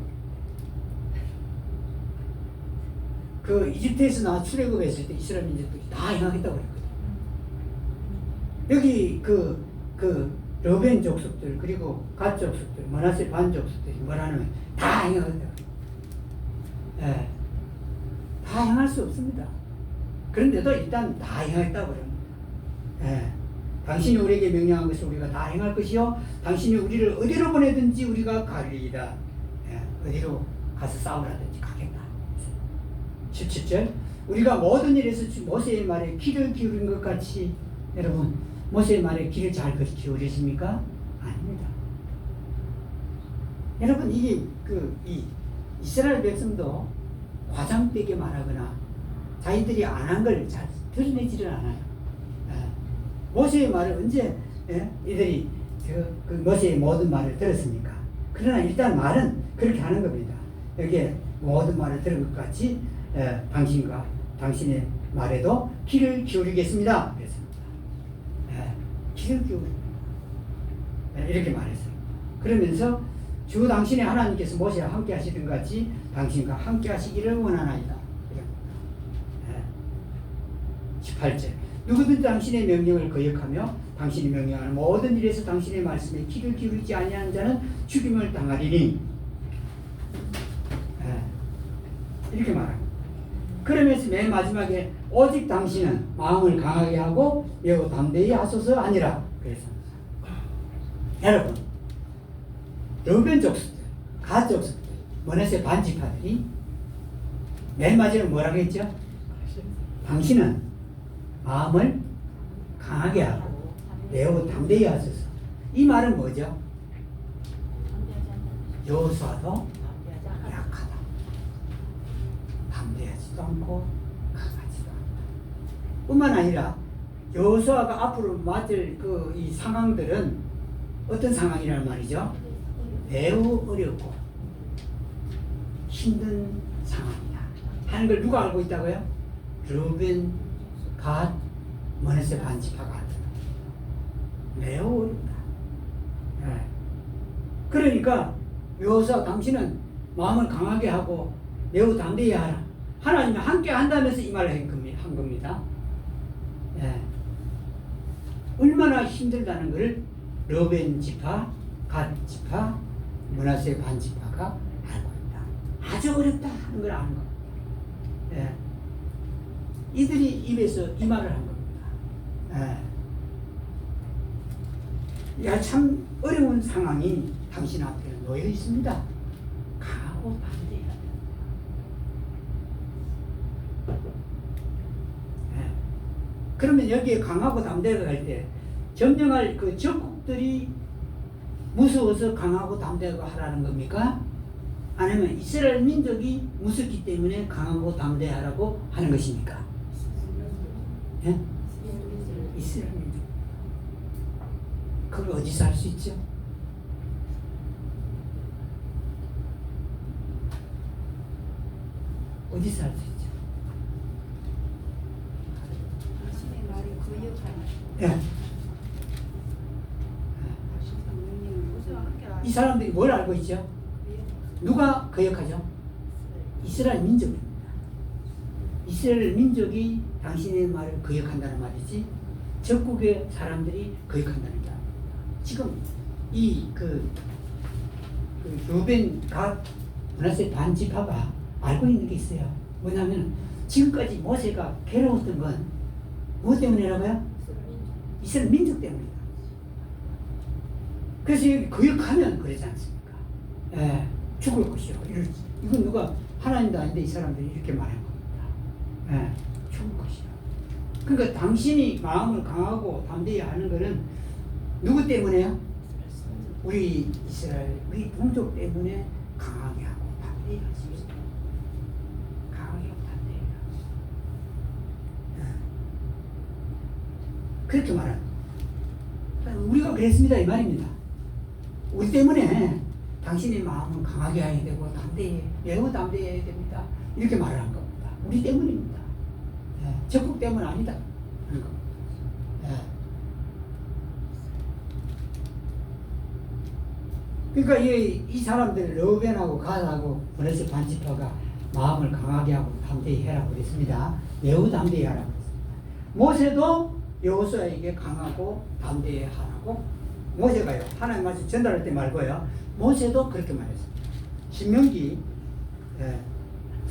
그 이집트에서 나와 출애굽했을 때 이스라엘 민족들이 다 행하겠다고 그랬거든요. 여기 르우벤 족속들 그리고 갓 족속들 므낫세 반 족속들이 뭐라는 다 행하겠다고. 다 행할 수 없습니다. 그런데도 일단 다 행하겠다고 그럽니다. 당신이 우리에게 명령한 것을 우리가 다 행할 것이요 당신이 우리를 어디로 보내든지 우리가 가리이다. 어디로 가서 싸우라든지 가겠다. 17절 우리가 모든 일에서 모세의 말에 귀를 기울인 것 같이 여러분 모세의 말에 귀를 잘 기울이십니까? 아닙니다. 여러분 이게 이 이스라엘 백성도 과장되게 말하거나 자기들이 안 한 걸 잘 드러내지를 않아요. 모세의 말을 언제 이들이 그 모세의 모든 말을 들었습니까? 그러나 일단 말은 그렇게 하는 겁니다. 여기에 모든 말을 들은 것 같이 당신과 당신의 말에도 귀를 기울이겠습니다. 그랬습니다. 귀를 기울입니다. 이렇게 말했어요. 그러면서 주 당신의 하나님께서 모세와 함께 하시던 것 같이 당신과 함께 하시기를 원하나이다. 18절 누구든 당신의 명령을 거역하며 당신이 명령하는 모든 일에서 당신의 말씀에 귀를 기울이지 아니하는 자는 죽임을 당하리니 이렇게 말합니다. 그러면서 맨 마지막에 오직 당신은 마음을 강하게 하고 매우 담대히 하소서 아니라 그랬습니다. 여러분 르우벤 족속들, 갓 족속들, 므낫세 반 지파들이 맨 마지막에 뭐라고 했죠? 당신은 마음을 강하게 하고 매우 담대히 하소서. 이 말은 뭐죠? 여호수아도 약하다. 담대하지도 않고 강하지도 않다. 뿐만 아니라 여호수아가 앞으로 맞을 이 상황들은 어떤 상황이란 말이죠? 매우 어렵고 힘든 상황이다 하는 걸 누가 알고 있다고요? 르우벤, 갓, 머네세 반지파가 하더라. 매우 어렵다. 예. 그러니까 여호수아 당신은 마음을 강하게 하고 매우 담대히 하라. 하나님이 함께 한다면서 이 말을 한 겁니다. 예. 얼마나 힘들다는 것을 르벤 지파, 갓 지파, 므낫세 반 지파가 알고 있다. 아주 어렵다 하는 걸 아는 겁니다. 예. 이들이 입에서 이 말을 한 겁니다. 예. 야, 참 어려운 상황이 당신 앞에 놓여 있습니다. 강하고 담대해야 됩니다. 예. 그러면 여기에 강하고 담대하게 할 때 점령할 그 적국들이 무서워서 강하고 담대하고 하라는 겁니까? 아니면 이스라엘 민족이 무섭기 때문에 강하고 담대하라고 하는 것입니까? 예? 이스라엘 민족. 그걸 어디서 할 수 있죠? 어디서 할 수 있죠? 당신의 말이 거역하라. 예. 이 사람들이 뭘 알고 있죠? 누가 거역하죠? 이스라엘 민족입니다. 이스라엘 민족이 당신의 말을 거역한다는 말이지 적국의 사람들이 거역한다는 게 아닙니다. 지금 이 르벤, 갓, 므낫세 반 지파가 알고 있는 게 있어요. 뭐냐면 지금까지 모세가 괴로웠던 건 뭐 때문이라고요? 이스라엘 민족 때문이다. 그래서 여기 거역하면 그러지 않습니까? 예, 죽을 것이요. 이건 누가 하나님도 아닌데 이 사람들이 이렇게 말한 겁니다. 예, 죽을 것이요. 그러니까 당신이 마음을 강하고 담대히 하는 것은 누구 때문에요? 우리 이스라엘, 우리 동족 때문에 강하게 하고 담대히 할 수 있어요. 강하게 하고 담대히 하고. 그렇게 말합니다. 우리가 그랬습니다 이 말입니다. 우리 때문에 당신의 마음은 강하게 해야 되고 담대히, 매우 담대해야 됩니다. 이렇게 말을 한 겁니다. 우리 때문입니다. 예, 적국 때문 아니다 하는 겁니다. 예. 그러니까 이 사람들 르벤하고 갓하고 므낫세 반 지파가 마음을 강하게 하고 담대히 해라고 그랬습니다. 매우 담대히 하라고 그랬습니다. 모세도 여호수아에게 강하고 담대히 하라고 모세가요. 하나님 말씀 전달할 때 말고요. 모세도 그렇게 말했습니다. 신명기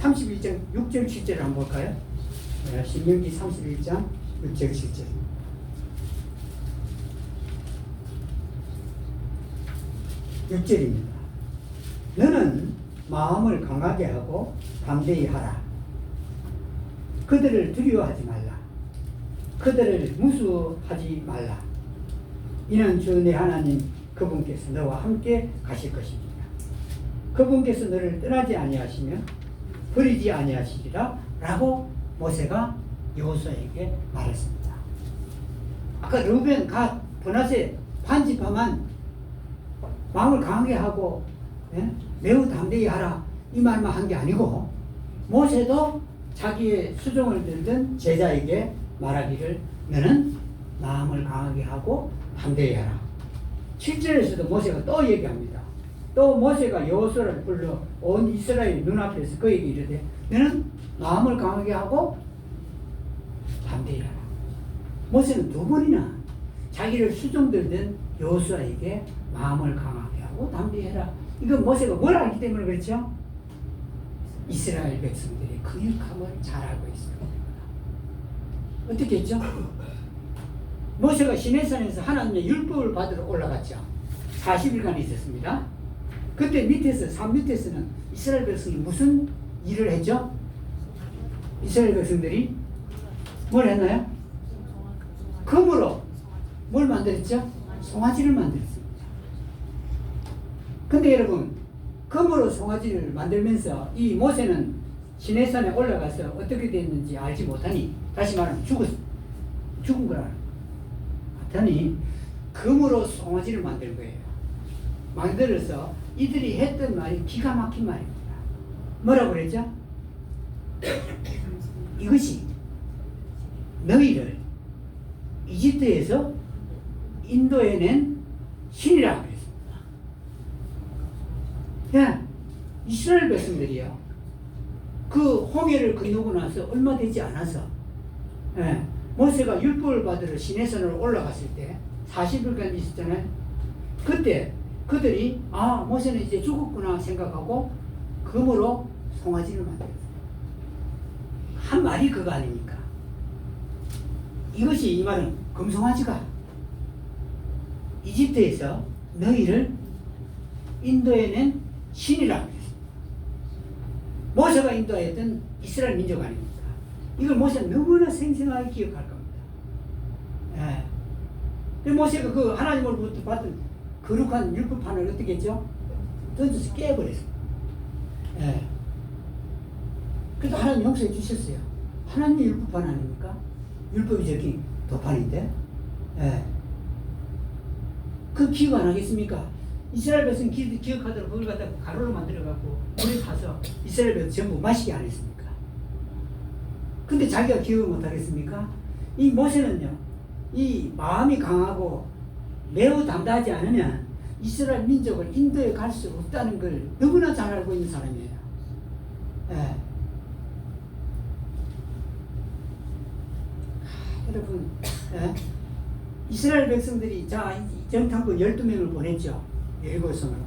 31장 6절 7절을 한번 볼까요? 신명기 31장 6절 7절. (6절입니다) 너는 마음을 강하게 하고 담대히 하라. 그들을 두려워하지 말라. 그들을 무수하지 말라. 이는 주 내 하나님 그분께서 너와 함께 가실 것입니다. 그분께서 너를 떠나지 아니하시며 버리지 아니하시리라 라고 모세가 여호수아에게 말했습니다. 아까 르벤, 갓, 므낫세 반 지파만 마음을 강하게 하고 매우 담대히 하라 이 말만 한 게 아니고 모세도 자기의 수종을 들던 제자에게 말하기를 너는 마음을 강하게 하고 담대히 하라. 7절에서도 모세가 또 얘기합니다. 또 모세가 여호수아를 불러 온 이스라엘 눈앞에서 그에게 이르되 너는 마음을 강하게 하고 담대히 하라. 모세는 두 번이나 자기를 수종들던 여호수아에게 마음을 강하게 하고 담대히 해라. 이건 모세가 뭘 알기 때문에 그렇죠? 이스라엘 백성들의 거역함을 잘 알고 있습니다. 어떻게 했죠? 모세가 시내산에서 하나님의 율법을 받으러 올라갔죠. 40일간 있었습니다. 그때 밑에서 산 밑에서는 이스라엘 백성이 무슨 일을 했죠? 이스라엘 백성들이 뭘 했나요? 금으로 뭘 만들었죠? 송아지를 만들었습니다. 근데 여러분 금으로 송아지를 만들면서 이 모세는 시내산에 올라가서 어떻게 됐는지 알지 못하니 다시 말하면 죽은 거라. 하더니 금으로 송아지를 만든 거예요. 만들어서 이들이 했던 말이 기가 막힌 말입니다. 뭐라고 그랬죠? 이것이 너희를 이집트에서 인도에 낸 신이라고 그랬습니다. 예, 이스라엘 백성들이요. 그 홍해를 건너고 나서 얼마 되지 않아서 예, 모세가 율법을 받으러 시내산으로 올라갔을 때 40일간 있었잖아요. 그때 그들이 아 모세는 이제 죽었구나 생각하고 금으로 송아지를 만들었어요. 한 말이 그거 아닙니까? 이것이 이 말은 금송아지가 이집트에서 너희를 인도에 낸 신이라고 했습니다. 모세가 인도하였던 이스라엘 민족 아닙니까? 이걸 모세는 너무나 생생하게 기억할 겁니다. 예. 근데 모세가 그 하나님으로부터 받은 거룩한 율법판을 어떻게 했죠? 던져서 깨버렸습니다. 예. 그래도 하나님 용서해 주셨어요. 하나님의 율법판 아닙니까? 율법이 적힌 도판인데. 예. 그 기억 안 하겠습니까? 이스라엘 백성 기억하도록 그걸 갖다 가루로 만들어갖고 물에 타서 이스라엘 백성 전부 마시게 안 했습니까? 근데 자기가 기억을 못 하겠습니까? 이 모세는요, 이 마음이 강하고 매우 담대하지 않으면 이스라엘 민족을 인도에 갈 수 없다는 걸 너무나 잘 알고 있는 사람이에요. 예. 여러분, 예? 이스라엘 백성들이 자 정탐꾼 12명을 보냈죠. 여리고성으로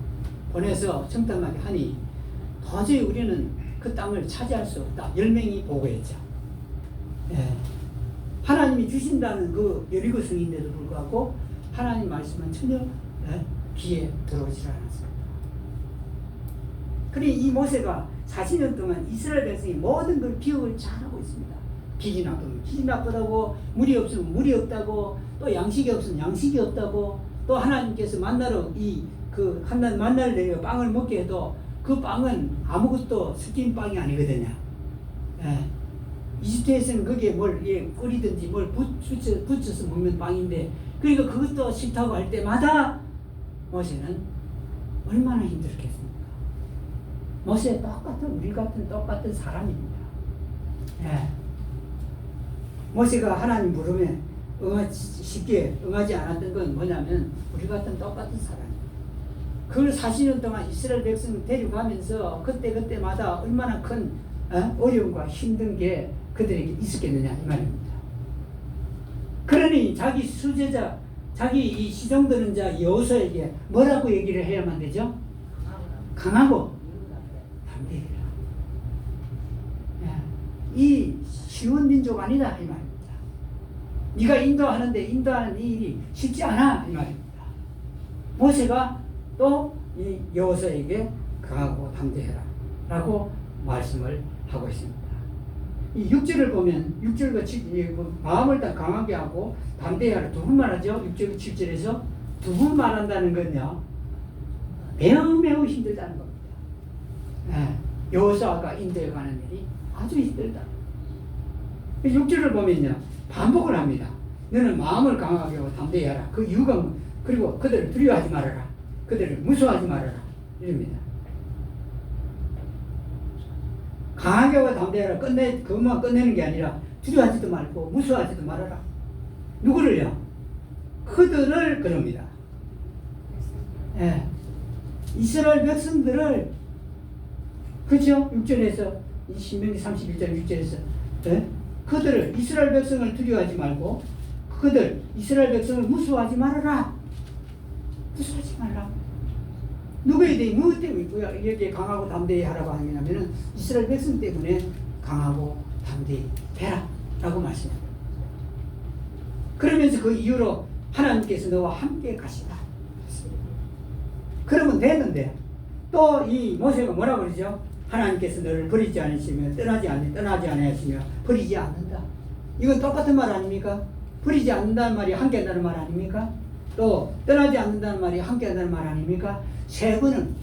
보내서 정탐하게 하니 도저히 우리는 그 땅을 차지할 수 없다. 10명이 보고했죠. 예. 하나님이 주신다는 그 여리고성인데도 불구하고 하나님 말씀은 전혀 예? 귀에 들어오지 않았습니다. 그러니 이 모세가 40년 동안 이스라엘 백성이 모든 걸 기억을 잘하고 있습니다. 기이 나쁘면 기이 나쁘다고, 물이 없으면 물이 없다고, 또 양식이 없으면 양식이 없다고, 또 하나님께서 만나러 한날 만나를 내려 빵을 먹게 해도 그 빵은 아무것도 섞인 빵이 아니거든요. 예. 이집트에서는 거기에 뭘 끓이든지 뭘 붙여서 먹는 빵인데, 그러니까 그것도 싫다고 할 때마다 모세는 얼마나 힘들겠습니까? 모세 우리 같은 똑같은 사람입니다. 예. 모세가 하나님 부름에 쉽게 응하지 않았던 건 뭐냐면 우리 같은 똑같은 사람이에요. 그걸 40년 동안 이스라엘 백성을 데려가면서 그때마다 얼마나 큰 어려움과 힘든 게 그들에게 있었겠느냐 이 말입니다. 그러니 자기 수제자, 자기 이 시종드는 자 여호수아에게 뭐라고 얘기를 해야만 되죠? 강하고 담대해라. 이 쉬운 민족 아니다 이 말입니다. 네가 인도하는데 인도하는 이 일이 쉽지 않아 이 말입니다. 모세가 또 이 여호수아에게 강하고 담대해라 라고 말씀을 하고 있습니다. 이 6절을 보면 6절과 7절 마음을 다 강하게 하고 담대하라 두 번 말하죠. 6절 7절에서 두 번 말한다는 건요 매우 힘들다는 겁니다. 예, 여호수아가 인도에 가는 일이 아주 힘들다. 6절을 보면요 반복을 합니다. 너는 마음을 강하게 하고 담대하라. 그 이유가 그리고 그들을 두려워하지 말아라. 그들을 무서워하지 말아라. 이럽니다. 강하게 하고 담대하라. 그것만 끝내는 게 아니라 두려워하지도 말고 무서워하지도 말아라. 누구를요? 그들을 그럽니다. 예. 이스라엘 백성들을 그죠? 6절에서 신명기 31절 6절에서 예? 그들을 이스라엘 백성을 두려워하지 말고 이스라엘 백성을 무서워하지 말아라. 무서워하지 말라. 누구에 대해 무엇 때문에 이렇게 강하고 담대히 하라고 하냐면은 이스라엘 백성 때문에 강하고 담대히 해라 라고 말씀합니다. 그러면서 그 이유로 하나님께서 너와 함께 가시다. 그러면 되는데 또 이 모세가 뭐라고 그러죠? 하나님께서 너를 버리지 않으시며 떠나지 않으시며 버리지 않는다. 이건 똑같은 말 아닙니까? 버리지 않는다는 말이 함께 한다는 말 아닙니까? 또 떠나지 않는다는 말이 함께 한다는 말 아닙니까? 세 번은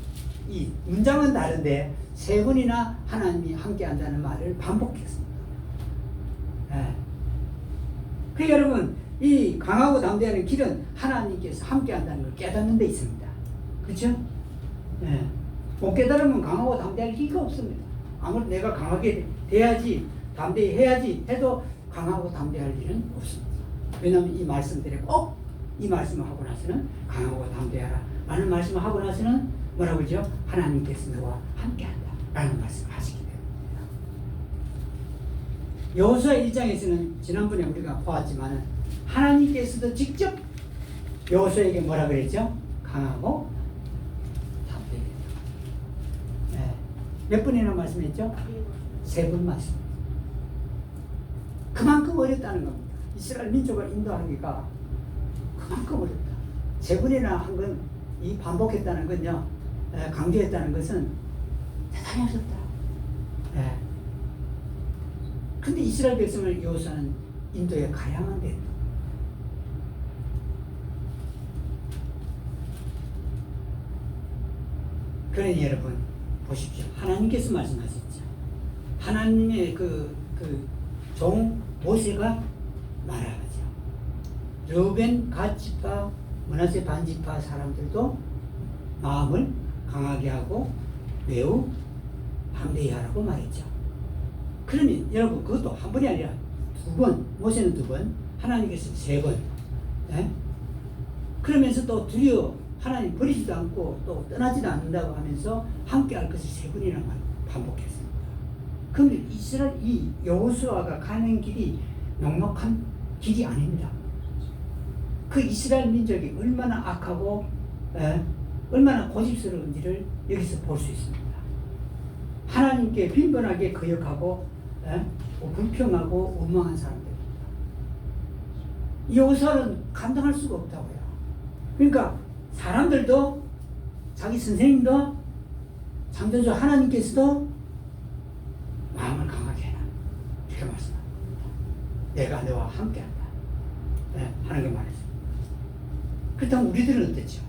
이 문장은 다른데 세 번이나 하나님이 함께 한다는 말을 반복했습니다. 예. 그 여러분 이 강하고 담대하는 길은 하나님께서 함께 한다는 걸 깨닫는 데 있습니다. 그렇죠? 예. 못 깨달으면 강하고 담대할 리가 없습니다. 아무리 내가 강하게 돼야지 담대히 해야지 해도 강하고 담대할 일은 없습니다. 왜냐하면 이 말씀들이 꼭 이 말씀을 하고 나서는 강하고 담대하라 라는 말씀을 하고 나서는 뭐라고 그러죠? 하나님께서 너와 함께한다 라는 말씀을 하시기 때문입니다. 여호수아 1장에서는 지난번에 우리가 보았지만 하나님께서도 직접 여호수아에게 뭐라 그랬죠? 강하고 담대하다. 네. 몇 번이나 말씀했죠? 3번 말씀. 그만큼 어렵다는 겁니다. 이스라엘 민족을 인도하기가 그만큼 어렵다. 3번이나 한 건 이 반복했다는 건요, 강조했다는 것은 대단히 어렵다. 근데 이스라엘 백성을 여호수아는 인도에 가야만 된다. 그러니 여러분 보십시오. 하나님께서 말씀하셨죠. 하나님의 그 종 모세가 말하죠. 르우벤 갓지파 므낫세 반지파 사람들도 마음을 강하게 하고 매우 담대히 하라고 말했죠. 그러면 여러분 그것도 한 번이 아니라 2번, 모세는 2번, 하나님께서 3번. 네? 그러면서 또 두려워 하나님 버리지도 않고 또 떠나지도 않는다고 하면서 함께 할 것을 3번이나 반복했습니다. 그런데 이스라엘 이 여호수아가 가는 길이 넉넉한 길이 아닙니다. 그 이스라엘 민족이 얼마나 악하고 얼마나 고집스러운지를 여기서 볼 수 있습니다. 하나님께 빈번하게 거역하고 불평하고 원망한 사람들입니다. 여호수아는 감당할 수가 없다고요. 그러니까 사람들도 자기 선생님도 창조주 하나님께서도 마음을 강하게 해라 이렇게 말씀합니다. 내가 너와 함께한다 하는 게 말했습니다. 그렇다면 우리들은 어떻죠?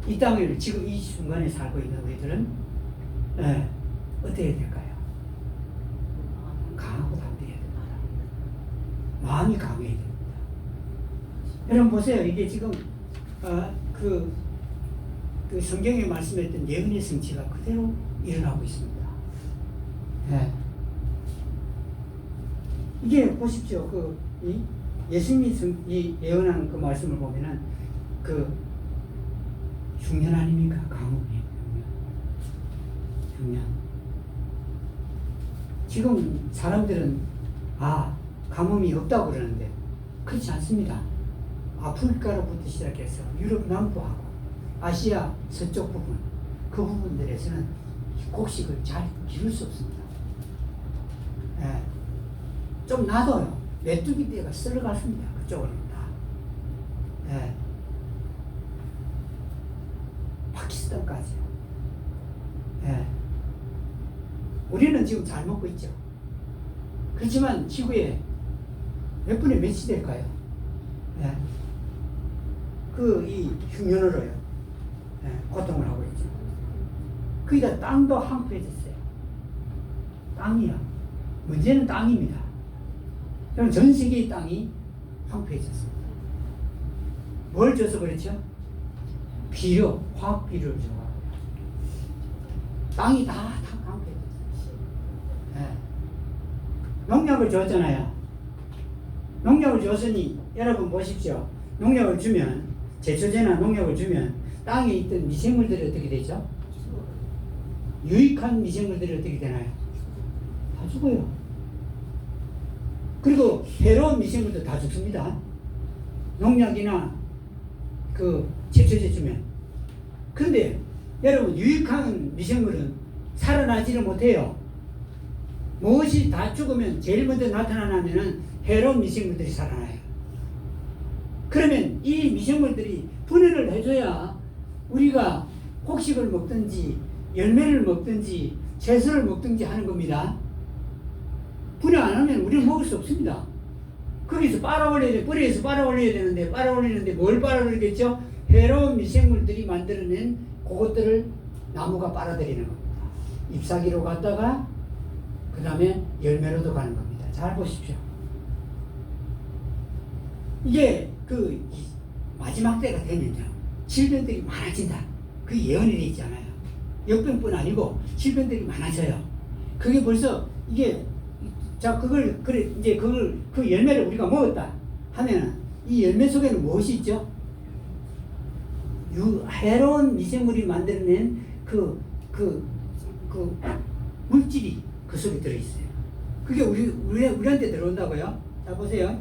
이 땅을 지금 이 순간에 살고 있는 우리들은 어떻게 해야 될까요? 강하고 담대해야 됩니다. 마음이 강해야 됩니다. 여러분 보세요. 이게 지금 그 성경에 말씀했던 예언의 성취가 그대로 일어나고 있습니다. 이게 보십시오. 예수님이 예언한 그 말씀을 보면은 흉년 아닙니까? 가뭄이에요. 흉년. 지금 사람들은 가뭄이 없다고 그러는데 그렇지 않습니다. 아프리카로부터 시작해서 유럽 남부하고 아시아 서쪽 부분 그 부분들에서는 곡식을 잘 기를 수 없습니다. 좀 놔둬요. 메뚜기 떼가 쓸어갔습니다. 그쪽으로는 다. 파키스탄까지요. 우리는 지금 잘 먹고 있죠. 그렇지만 지구에 몇 분의 몇이 될까요? 이 흉년으로요. 고통을 하고 있죠. 거기다 땅도 황폐해졌어요. 땅이요. 문제는 땅입니다. 그럼 전 세계의 땅이 황폐해졌습니다. 뭘 줘서 그렇죠? 비료, 화학 비료를 줘요. 땅이 다 황폐해졌어요. 농약을 줬잖아요. 농약을 줬으니 여러분 보십시오. 농약을 주면 제초제나 농약을 주면 땅에 있던 미생물들이 어떻게 되죠? 유익한 미생물들이 어떻게 되나요? 다 죽어요. 그리고 해로운 미생물도 다 죽습니다. 농약이나 제초제 주면. 그런데 여러분 유익한 미생물은 살아나지를 못해요. 무엇이 다 죽으면 제일 먼저 나타나면은 해로운 미생물들이 살아나요. 그러면 이 미생물들이 분해를 해줘야 우리가 곡식을 먹든지 열매를 먹든지 채소를 먹든지 하는 겁니다. 분해 안 하면 우리는 먹을 수 없습니다. 거기서 빨아올려야 돼. 뿌리에서 빨아올려야 되는데 빨아올리는데 뭘 빨아올리겠죠? 해로운 미생물들이 만들어낸 그것들을 나무가 빨아들이는 겁니다. 잎사귀로 갔다가 그 다음에 열매로도 가는 겁니다. 잘 보십시오. 이게 마지막 때가 되면요 질병들이 많아진다. 그 예언이 되어 있잖아요. 역병뿐 아니고 질병들이 많아져요. 그게 벌써 이게 그 열매를 우리가 먹었다. 하면은 이 열매 속에는 무엇이 있죠? 해로운 미생물이 만들어낸 그 물질이 그 속에 들어있어요. 그게 우리한테 들어온다고요? 자, 보세요.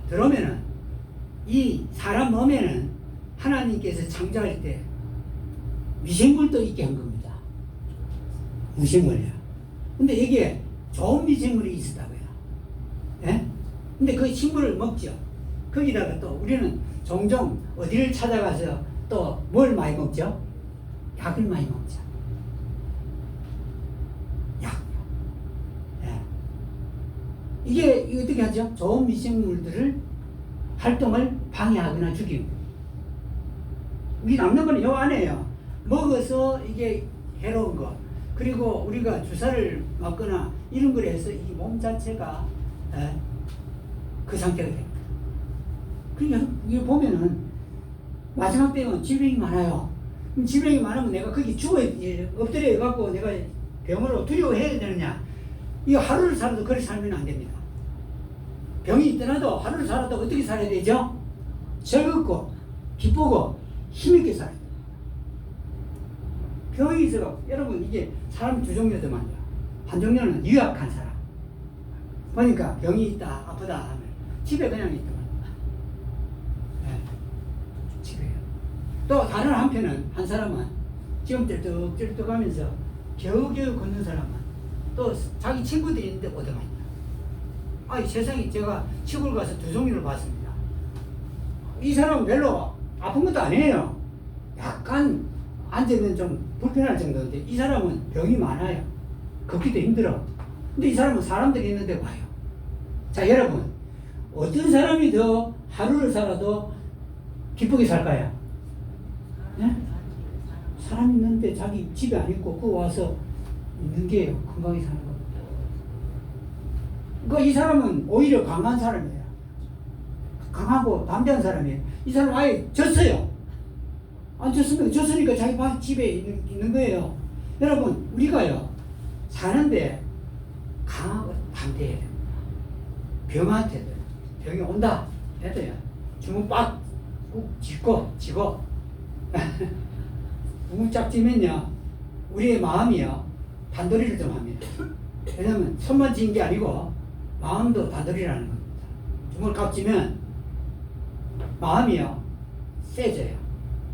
들어오면은 이 사람 몸에는 하나님께서 창조할 때 미생물도 있게 한 겁니다. 미생물이야. 근데 이게 좋은 미생물이 있었다고요. 예? 근데 그 식물을 먹죠. 거기다가 또 우리는 종종 어디를 찾아가서 또 뭘 많이 먹죠? 약을 많이 먹죠. 약. 예. 이게 어떻게 하죠? 좋은 미생물들을 활동을 방해하거나 죽입니다. 이 남는 거는 요 안에요. 먹어서 이게 해로운 거. 그리고 우리가 주사를 맞거나 이런 걸 해서 이 몸 자체가 그 상태가 됩니다. 그러니까 이거 보면은 마지막 때는 질병이 많아요. 그럼 질병이 많으면 내가 거기 엎드려 갖고 내가 병으로 두려워해야 되느냐? 이거 하루를 살아도 그렇게 살면 안 됩니다. 병이 있더라도 하루를 살아도 어떻게 살아야 되죠? 즐겁고 기쁘고 힘있게 살아야 돼요. 병이 있어요. 여러분 이게 사람 두 종류더만요. 한 종류는 유약한 사람. 보니까 병이 있다 아프다 하면 집에 그냥 있더만. 네. 집에요. 또 다른 한편은 한 사람은 지금 쩔뚝쩔뚝하면서 겨우겨우 걷는 사람은 또 자기 친구들이 있는데 오더만요. 아이 세상에 제가 시골 가서 두 종류를 봤습니다. 이 사람은 별로 아픈 것도 아니에요. 약간 앉으면 좀 불편할 정도인데 이 사람은 병이 많아요. 걷기도 힘들어. 근데 이 사람은 사람들이 있는데 와요. 자, 여러분 어떤 사람이 더 하루를 살아도 기쁘게 살까요? 네? 사람 있는데 자기 집에 안 있고 그거 와서 있는 게 건강히 사는 겁니다. 그러니까 이 사람은 오히려 강한 사람이에요. 강하고 담대한 사람이에요. 이 사람 아예 졌어요. 안 졌으니까 자기 집에 있는 거예요. 여러분 우리가요 사는데 강하고 담대해야 됩니다. 병한테도 병이 온다 해도요 주먹 빡 꾹 쥐고 꾹 짝 쥐면요 우리의 마음이요 단도리를 좀 합니다. 왜냐면 손만 쥐는 게 아니고 마음도 단도리라는 겁니다. 주먹을 꽉 쥐면 마음이요 세져요.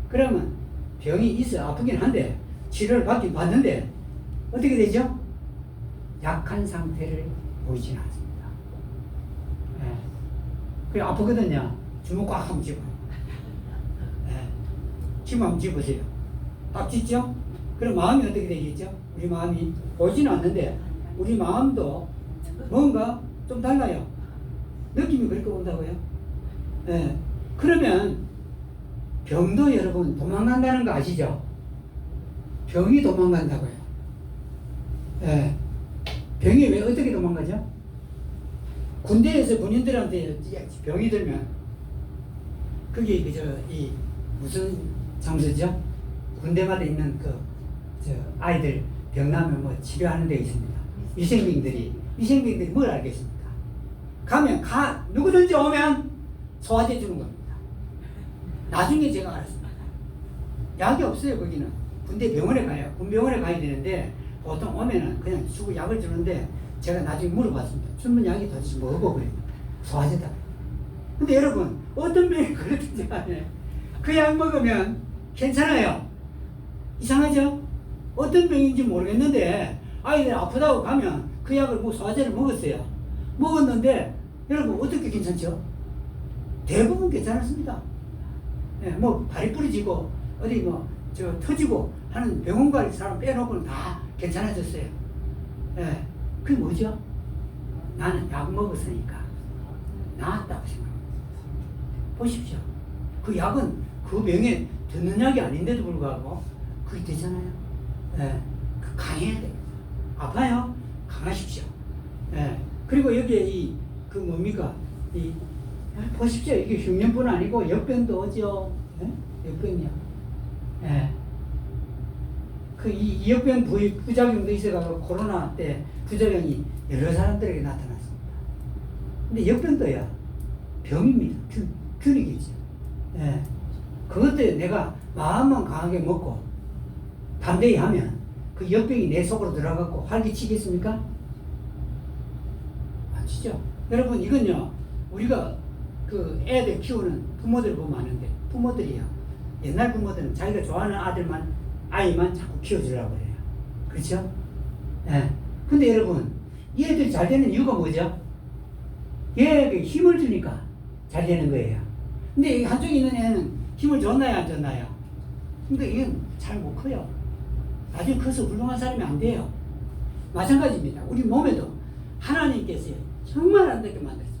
그러면 병이 있어 아프긴 한데 치료를 받긴 받는데 어떻게 되죠? 약한 상태를 보이지는 않습니다. 예. 그래 아프거든요. 주먹 꽉 한번 쥐고. 예. 지금 한번 쥐보세요. 딱 쥐죠? 그럼 마음이 어떻게 되겠죠? 우리 마음이 보이지는 않는데 우리 마음도 뭔가 좀 달라요. 느낌이 그렇게 온다고요. 예. 그러면 병도 여러분 도망간다는 거 아시죠? 병이 도망간다고요. 예. 병이 왜 어떻게 도망가죠? 군대에서 군인들한테 병이 들면 그게 이 무슨 장소죠? 군대마다 있는 아이들 병 나면 뭐 치료하는 데 있습니다. 위생병들이 뭘 알겠습니까? 가면 누구든지 오면 소화제 주는 겁니다. 나중에 제가 알았습니다. 약이 없어요. 거기는 군대 병원에 가요. 군병원에 가야 되는데 보통 오면은 그냥 주고 약을 주는데 제가 나중에 물어봤습니다. 주는 약이 도대체 뭐고 그래요? 소화제다. 근데 여러분 어떤 병이 그렇든지 간에 그 약 먹으면 괜찮아요. 이상하죠? 어떤 병인지 모르겠는데 아이들 아프다고 가면 그 약을 소화제를 먹었어요. 먹었는데 여러분 어떻게 괜찮죠? 대부분 괜찮았습니다. 예, 뭐 다리 부러지고 어디 터지고 하는 병원 갈 사람 빼놓고는 다 괜찮아졌어요. 예, 그게 뭐죠? 나는 약 먹었으니까 나았다고 생각합니다. 보십시오. 그 약은 그 병에 듣는 약이 아닌데도 불구하고 그게 되잖아요. 예, 강해야 돼요. 아파요? 강하십시오. 예, 그리고 여기에 뭡니까? 보십시오. 이게 흉년뿐 아니고 역병도 오죠. 예? 역병이요. 예. 이 역병 부작용도 있어가지고 코로나 때 부작용이 여러 사람들에게 나타났습니다. 근데 역병도요. 병입니다. 균이겠죠. 예. 그것도 내가 마음만 강하게 먹고 담대히 하면 그 역병이 내 속으로 들어가고 활기치겠습니까? 안 치죠. 여러분 이건요 우리가 그 애들 키우는 부모들 보면 아는데 부모들이요 옛날 부모들은 자기가 좋아하는 아이만 자꾸 키워주려고 그래요. 그렇죠? 예. 근데 여러분 이 애들이 잘 되는 이유가 뭐죠? 얘에게 힘을 주니까 잘 되는 거예요. 근데 한쪽에 있는 애는 힘을 줬나요 안 줬나요? 그러니까 이건 잘 못 커요. 나중에 커서 훌륭한 사람이 안 돼요. 마찬가지입니다. 우리 몸에도 하나님께서 정말 안 되게 만들었어요.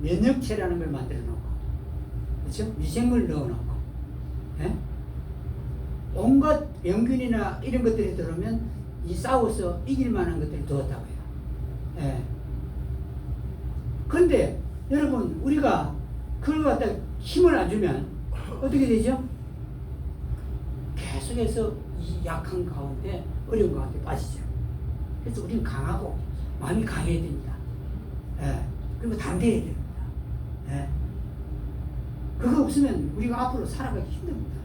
면역체라는 걸 만들어 놓고, 그렇죠? 미생물 넣어 놓고, 예? 온갖 병균이나 이런 것들이 들어오면 이 싸워서 이길 만한 것들을 두었다고요. 예. 그런데 여러분 우리가 그걸 갖다 힘을 안 주면 어떻게 되죠? 계속해서 이 약한 가운데 어려운 가운데 빠지죠. 그래서 우리는 강하고 마음이 강해야 됩니다. 예. 그리고 담대해야 됩니다. 예. 그거 없으면 우리가 앞으로 살아가기 힘듭니다.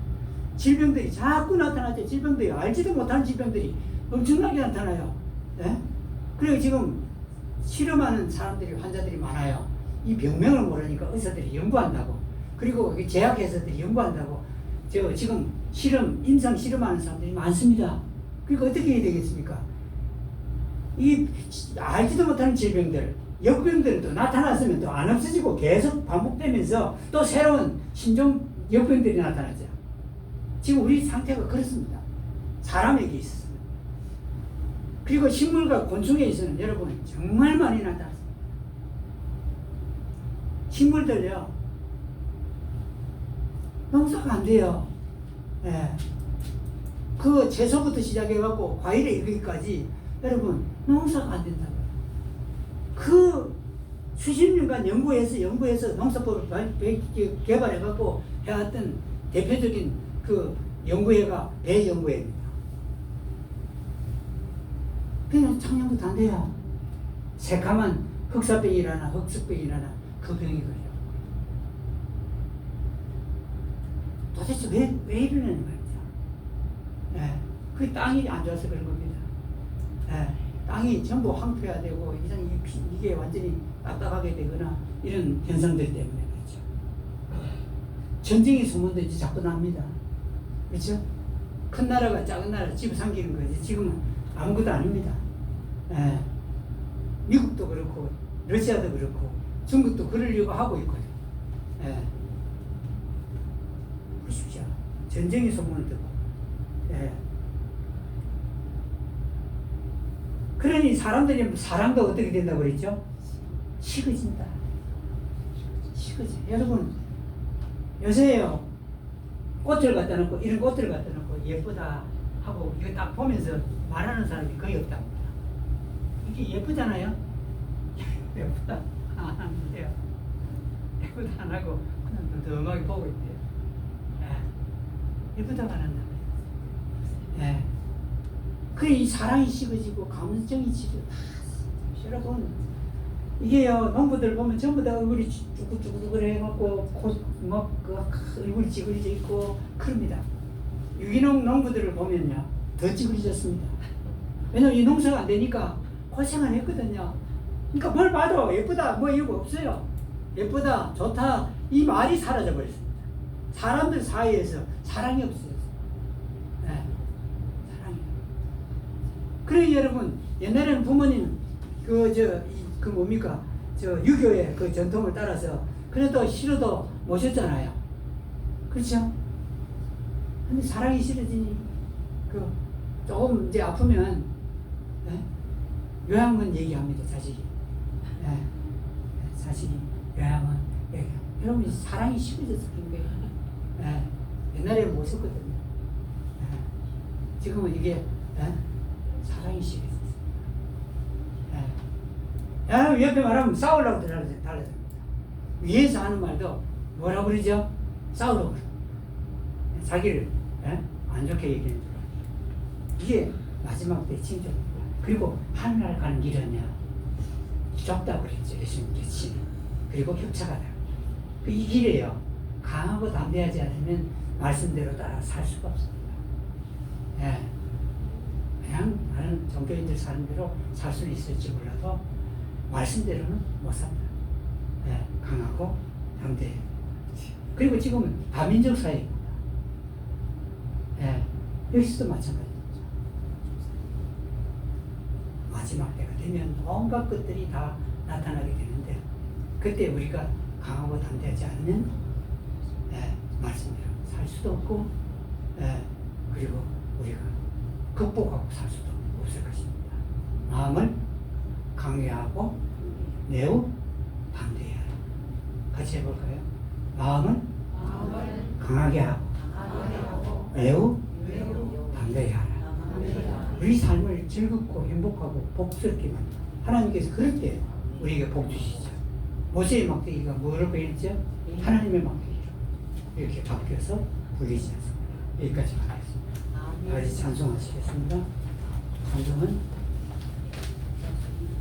질병들이 자꾸 나타나죠. 질병들이 알지도 못하는 질병들이 엄청나게 나타나요. 예? 그리고 지금 실험하는 사람들이 환자들이 많아요. 이 병명을 모르니까 의사들이 연구한다고. 그리고 제약회사들이 연구한다고. 지금 임상 실험하는 사람들이 많습니다. 그러니까 어떻게 해야 되겠습니까? 이 알지도 못하는 질병들, 역병들은 또 나타났으면 또 안 없어지고 계속 반복되면서 또 새로운 신종 역병들이 나타나죠. 지금 우리 상태가 그렇습니다. 사람에게 있어서. 그리고 식물과 곤충에 있어서는 여러분 정말 많이 나타났습니다. 식물들요 농사가 안 돼요. 예. 그 채소부터 시작해갖고 과일에 이르기까지 여러분 농사가 안 된다고요. 그 수십 년간 연구해서 농사법을 개발해갖고 해왔던 대표적인 그 연구회가 배연구회입니다. 그냥 작년부터 안 돼요. 새카만 흑사병이라나 흑석병이라나 그 병이 걸려. 도대체 왜 이러는 말이죠? 예. 그 땅이 안 좋아서 그런 겁니다. 예. 땅이 전부 황폐화되고 이게 완전히 딱딱하게 되거나 이런 현상들 때문에 그렇죠. 전쟁의 소문도 이제 자꾸 납니다. 그렇죠? 큰 나라가 작은 나라 집어삼키는 거지. 지금은 아무것도 아닙니다. 예. 미국도 그렇고 러시아도 그렇고 중국도 그러려고 하고 있고요. 예. 보십시오. 전쟁의 소문을 듣고. 예. 그러니 사람도 어떻게 된다고 그랬죠? 식어진다. 식어져. 여러분 요새요 꽃을 갖다 놓고 이런 꽃을 갖다 놓고 예쁘다 하고 이거 딱 보면서 말하는 사람이 거의 없답니다. 이게 예쁘잖아요. 예쁘다 안 하는데요. 예쁘다 안 하고 그냥 더듬하게 보고 있대요. 예. 예쁘다가 안 한다. 예. 그 이 사랑이 식어지고 감정이 식어지고 여러분 이게요 농부들 보면 전부 다 얼굴이 쭈글쭈글 해갖고 얼굴이 찌그러져 있고 그럽니다. 유기농 농부들을 보면요 더 찌그러졌습니다. 왜냐면 이 농사가 안 되니까 고생을 했거든요. 그러니까 뭘 봐도 예쁘다 뭐 이거 없어요. 예쁘다 좋다 이 말이 사라져 버렸습니다. 사람들 사이에서 사랑이 없어요. 네. 사랑이. 그래 여러분 옛날에는 부모님 그 뭡니까 유교의 그 전통을 따라서 그래도 싫어도 모셨잖아요. 그렇죠? 근데 사랑이 싫어지니 그 조금 이제 아프면 요양원 얘기합니다. 자식이. 자식이 요양원 얘기합니다. 여러분 사랑이 식어져서 그런 거예요. 옛날에 모셨거든요. 지금은 이게 사랑이 식어졌어요. 옆에 말하면 싸우려고 달라집니다. 위에서 하는 말도 뭐라고 그러죠? 싸우려고 그래요. 자기를 안 좋게 얘기하는 줄 알아요. 이게 마지막 때 칭찬입니다. 그리고 하늘나라 가는 길은요 좁다고 그랬죠. 예수님께서. 그리고 협차가 됩니다. 이 길이에요. 강하고 담대하지 않으면 말씀대로 따라 살 수가 없습니다. 예. 그냥 나는 종교인들 사는 대로 살 수는 있을지 몰라도 말씀대로는 못 산다. 예. 강하고 담대해. 그리고 지금은 다민족 사회입니다. 예. 여기서도 마찬가지입니다. 마지막 때가 되면 온갖 것들이 다 나타나게 되는데 그때 우리가 강하고 담대하지 않으면 말씀대로 살 수도 없고 그리고 우리가 극복하고 살 수도 없을 것입니다. 마음을 강해하고 매우 담대해야 해요. 같이 해볼까요? 마음을 강하게 하고 매우 담대해야 하라. 우리 삶을 즐겁고 행복하고 복스럽게 만들어. 하나님께서 그럴 때 우리에게 복 주시죠. 모세의 막대기가 뭐를 보였죠? 하나님의 막대기로 이렇게 바뀌어서 불리지 않습니다. 여기까지 하겠습니다. 다시 찬송하시겠습니다. 찬송은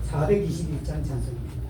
421장 찬송입니다.